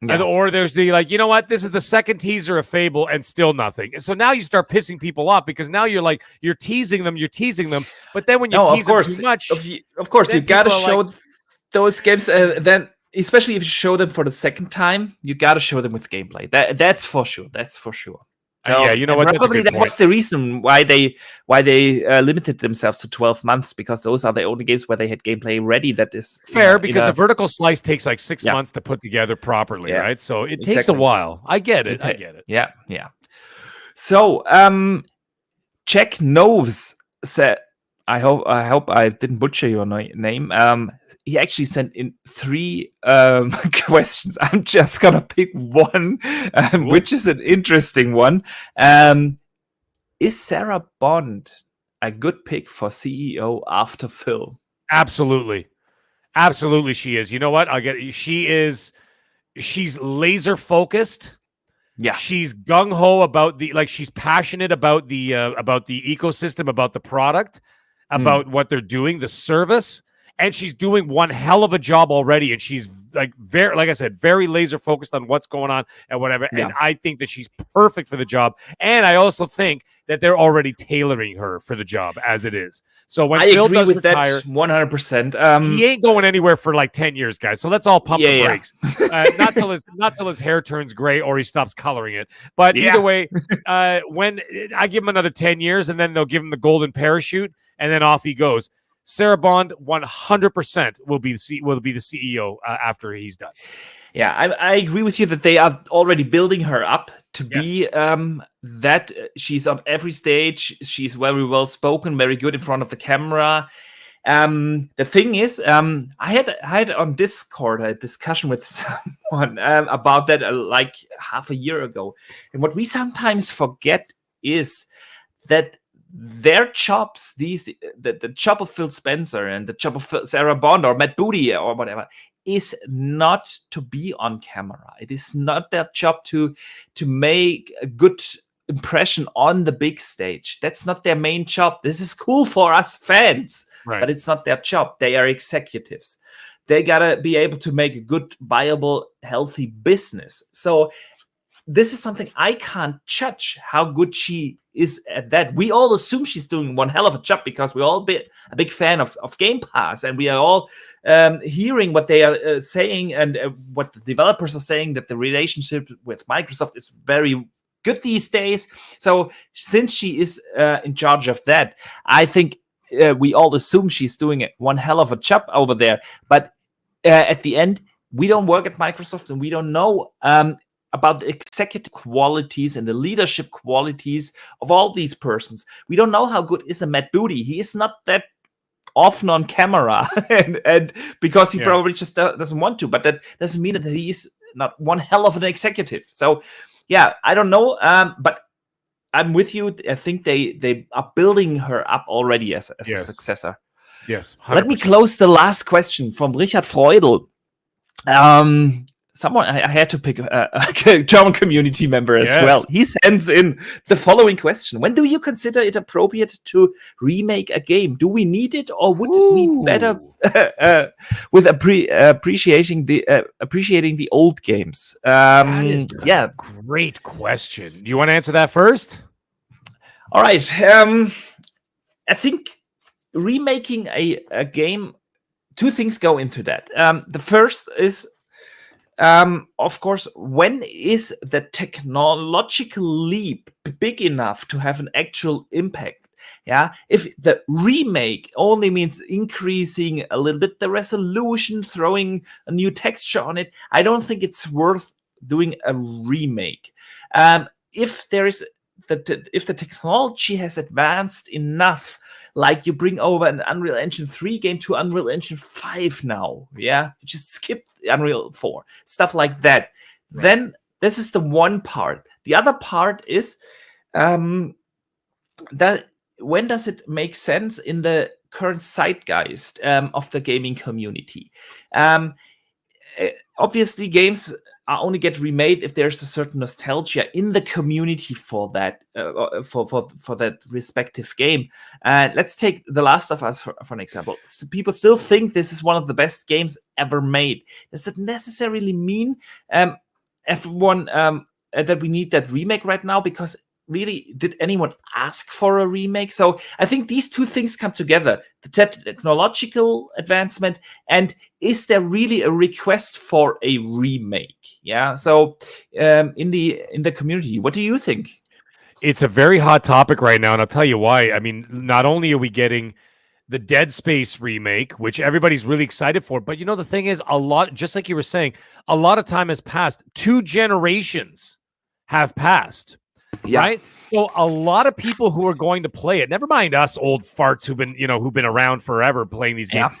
Yeah. Or there's the like, you know what? This is the second teaser of Fable and still nothing. And so now you start pissing people off because now you're teasing them. But then when you tease them too much, of course, you got to show those games then. Especially if you show them for the second time, you got to show them with gameplay. That's for sure. So, yeah, you know what? Probably that was the reason why they limited themselves to 12 months, because those are the only games where they had gameplay ready. That is fair, because the vertical slice takes like 6 months to put together properly, right? So it takes a while. I get it. Yeah. So, Jack Noves said, I hope I didn't butcher your name. He actually sent in 3 questions. I'm just gonna pick one, which is an interesting one. Is Sarah Bond a good pick for CEO after Phil? Absolutely, she is. You know what? She's laser focused. Yeah, she's gung ho about she's passionate about the ecosystem, about the product, about what they're doing, the service, and she's doing one hell of a job already. And she's very laser focused on what's going on and whatever. Yeah. And I think that she's perfect for the job. And I also think that they're already tailoring her for the job as it is. So when Phil does retire, that 100%. He ain't going anywhere for like 10 years, guys. So let's all pump the brakes. Not till his hair turns gray or he stops coloring it. But either way, when I give him another 10 years, and then they'll give him the golden parachute, and then off he goes. Sarah Bond 100% will be the CEO after he's done. Yeah, I agree with you that they are already building her up to be that. She's on every stage. She's very well spoken, very good in front of the camera. The thing is, I had on Discord a discussion with someone about that like half a year ago. And what we sometimes forget is that their jobs, the job of Phil Spencer and the job of Sarah Bond or Matt Booty or whatever, is not to be on camera. It is not their job to make a good impression on the big stage. That's not their main job. This is cool for us fans, but it's not their job. They are executives. They gotta be able to make a good, viable, healthy business. So this is something I can't judge how good she is at that. We all assume she's doing one hell of a job because we're all a big fan of Game Pass, and we are all hearing what they are saying and what the developers are saying, that the relationship with Microsoft is very good these days. So since she is in charge of that, I think we all assume she's doing one hell of a job over there. But at the end, we don't work at Microsoft, and we don't know about the executive qualities and the leadership qualities of all these persons. We don't know how good is a Matt Booty. He is not that often on camera, and because he probably just doesn't want to. But that doesn't mean that he's not one hell of an executive. So, yeah, I don't know. But I'm with you. I think they are building her up already as a successor. Yes. 100%. Let me close the last question from Richard Freudel. Someone I had to pick a German community member as well. He sends in the following question: when do you consider it appropriate to remake a game? Do we need it, or would we better with appreciating the old games? That is a great question. Do you want to answer that first? All right. I think remaking a game, two things go into that. The first is, of course, when is the technological leap big enough to have an actual impact? Yeah, if the remake only means increasing a little bit the resolution, throwing a new texture on it, I don't think it's worth doing a remake. If there is if the technology has advanced enough, like you bring over an Unreal Engine 3 game to Unreal Engine 5 now, you just skip Unreal 4, stuff like that. Right. Then this is the one part. The other part is that when does it make sense in the current zeitgeist of the gaming community? Obviously, games only get remade if there's a certain nostalgia in the community for that for that respective game. Let's take The Last of Us for an example. So people still think this is one of the best games ever made. Does it necessarily mean everyone that we need that remake right now? Because really, did anyone ask for a remake? So I think these two things come together: the technological advancement, and is there really a request for a remake? Yeah. So in the community, what do you think? It's a very hot topic right now, and I'll tell you why. I mean, not only are we getting the Dead Space remake, which everybody's really excited for, but the thing is, a lot, just like you were saying, a lot of time has passed. 2 generations have passed. Yeah. Right. So a lot of people who are going to play it, never mind us old farts who've been around forever playing these games. Yeah.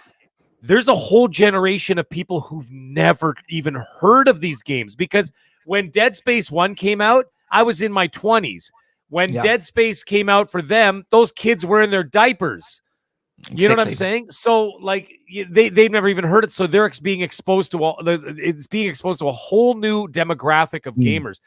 There's a whole generation of people who've never even heard of these games, because when Dead Space 1 came out, I was in my 20s. When Dead Space came out for them, those kids were in their diapers. You know what I'm saying? So like they've never even heard it. So they're being exposed to a whole new demographic of gamers.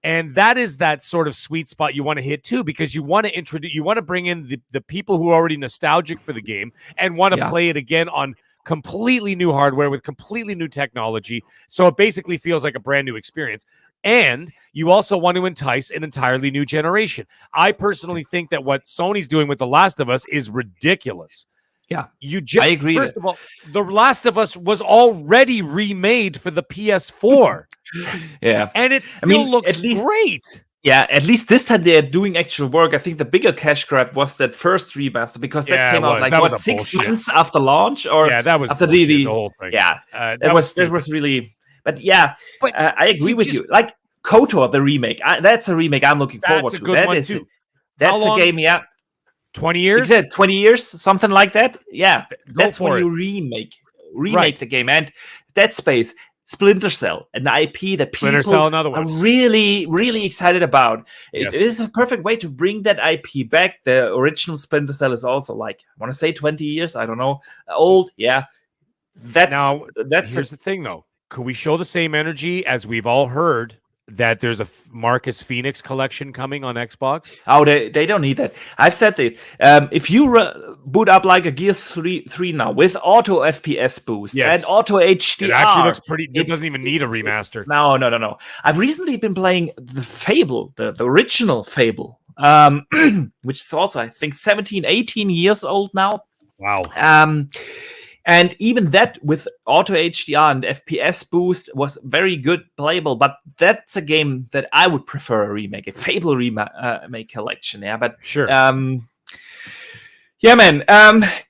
And that is that sort of sweet spot you want to hit too, because you want to bring in the people who are already nostalgic for the game and want to play it again on completely new hardware with completely new technology. So it basically feels like a brand new experience. And you also want to entice an entirely new generation. I personally think that what Sony's doing with The Last of Us is ridiculous. Yeah, I agree. First of all, The Last of Us was already remade for the PS4. Yeah, and it still looks great. Yeah, at least this time they're doing actual work. I think the bigger cash grab was that first remaster, because that came out like 6 months after launch, or that was after the whole thing. Yeah, that was really. But I agree with you. Like KOTOR, the remake. That's a remake I'm looking forward to. That's a game. Yeah. 20 years? Exactly, 20 years, something like that. Yeah, that's when you remake the game. And Dead Space, Splinter Cell, an IP that people are really, really excited about. Yes. It is a perfect way to bring that IP back. The original Splinter Cell is also like, I want to say 20 years, I don't know, old. Yeah, here's the thing though. Could we show the same energy as we've all heard that there's a Marcus Phoenix collection coming on Xbox? Oh, they don't need that. I've said that. If you boot up like a Gears 3 now with auto FPS boost and auto HDR, it actually looks pretty. It doesn't even need a remaster. No. I've recently been playing the Fable, the original Fable, which is also, I think, 17, 18 years old now. Wow. And even that with auto HDR and FPS boost was very good playable, but that's a game that I would prefer a remake, a Fable remake collection. Yeah, but sure. Yeah, man.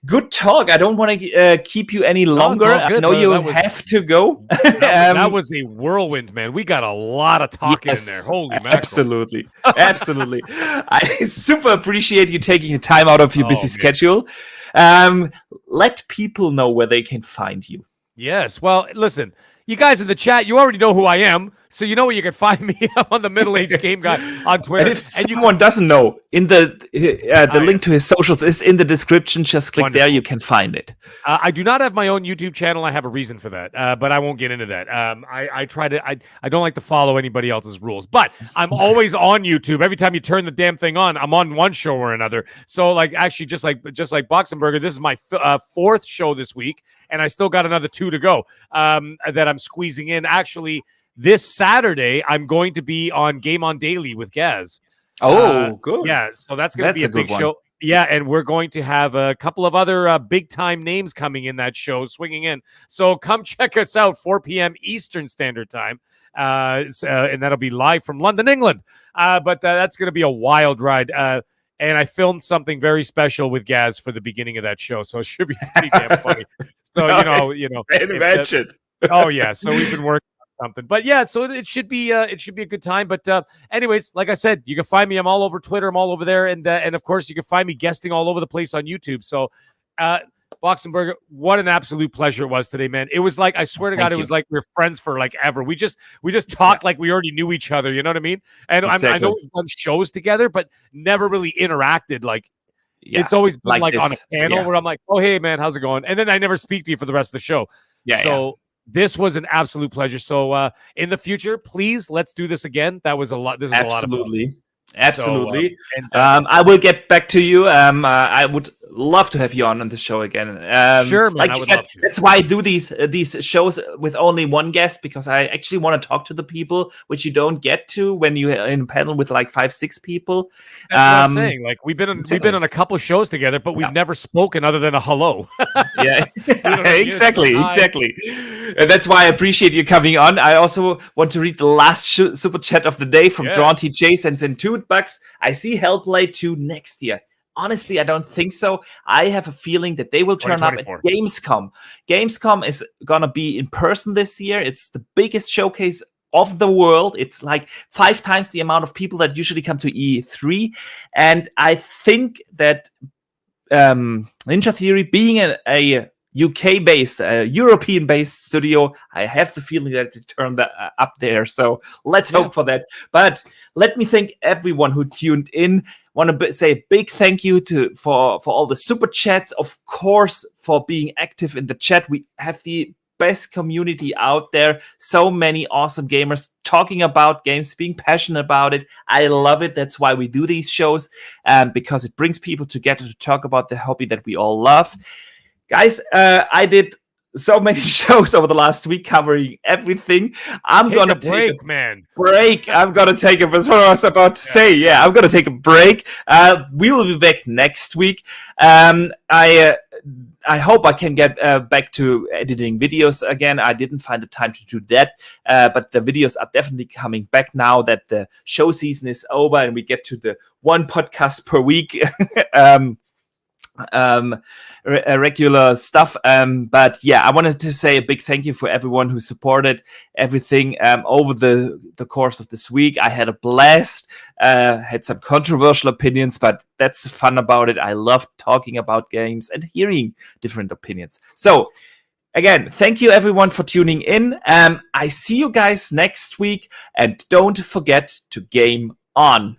Good talk. I don't want to keep you any longer. I know you have to go. That was a whirlwind, man. We got a lot of talking in there. Holy mackerel. Absolutely. I super appreciate you taking the time out of your busy schedule. Let people know where they can find you. Yes. Well, listen, you guys in the chat, you already know who I am, so you know where you can find me. I'm on the Middleage Game Guy on Twitter. And if someone doesn't know, in the link to his socials is in the description. Just click there, you can find it. I do not have my own YouTube channel. I have a reason for that, but I won't get into that. I try to. I don't like to follow anybody else's rules, but I'm always on YouTube. Every time you turn the damn thing on, I'm on one show or another. So, like, actually, just like Boxenberger, this is my fourth show this week, and I still got another 2 to go that I'm squeezing in. Actually, this Saturday, I'm going to be on Game On Daily with Gaz. Oh, good. Yeah, so that's going to be a big show. Yeah, and we're going to have a couple of other big-time names coming in that show, swinging in. So come check us out, 4 p.m. Eastern Standard Time, and that'll be live from London, England. But that's going to be a wild ride. And I filmed something very special with Gaz for the beginning of that show, so it should be pretty damn funny. So, you know. Imagine. Oh, yeah, so we've been working something, but yeah, so it should be a good time. But anyways, like I said, you can find me. I'm all over Twitter. I'm all over there, and of course, you can find me guesting all over the place on YouTube. So, Boxenberger, what an absolute pleasure it was today, man. It was like, I swear to God, it was like we're friends for like ever. We just talked like we already knew each other. You know what I mean? And exactly. I know we've done shows together, but never really interacted like. Yeah, it's always been like on a panel where I'm like, oh, hey, man, how's it going? And then I never speak to you for the rest of the show. This was an absolute pleasure. So in the future, please, let's do this again. That was a lot. This was a lot of fun. Absolutely. I will get back to you. I would love to have you on the show again. Sure, man. Like you said, that's why I do these shows with only one guest, because I actually want to talk to the people, which you don't get to when you're in a panel with like 5-6 people. That's what I'm saying. Like we've been on a couple shows together, but we've never spoken other than a hello. Yeah, exactly. And that's why I appreciate you coming on. I also want to read the last super chat of the day from Drawn TJ, sends in $2. I see Hellblade 2 next year. Honestly, I don't think so. I have a feeling that they will turn up at Gamescom. Gamescom is going to be in person this year. It's the biggest showcase of the world. It's like 5 times the amount of people that usually come to E3. And I think that Ninja Theory, being a UK-based, European-based studio, I have the feeling that it turned up there. So let's hope for that. But let me thank everyone who tuned in. Want to say a big thank you for all the super chats, of course, for being active in the chat. We have the best community out there. So many awesome gamers talking about games, being passionate about it. I love it. That's why we do these shows, because it brings people together to talk about the hobby that we all love. Guys, I did so many shows over the last week covering everything. I'm going to take a break. I'm going to take that's what I was about to say. Yeah, I'm going to take a break. We will be back next week. I hope I can get back to editing videos again. I didn't find the time to do that, but the videos are definitely coming back now that the show season is over and we get to the one podcast per week. Regular stuff, but yeah, I wanted to say a big thank you for everyone who supported everything over the course of this week. I had a blast, had some controversial opinions, but that's the fun about it. I love talking about games and hearing different opinions. So again, thank you everyone for tuning in. I see you guys next week, and don't forget to game on.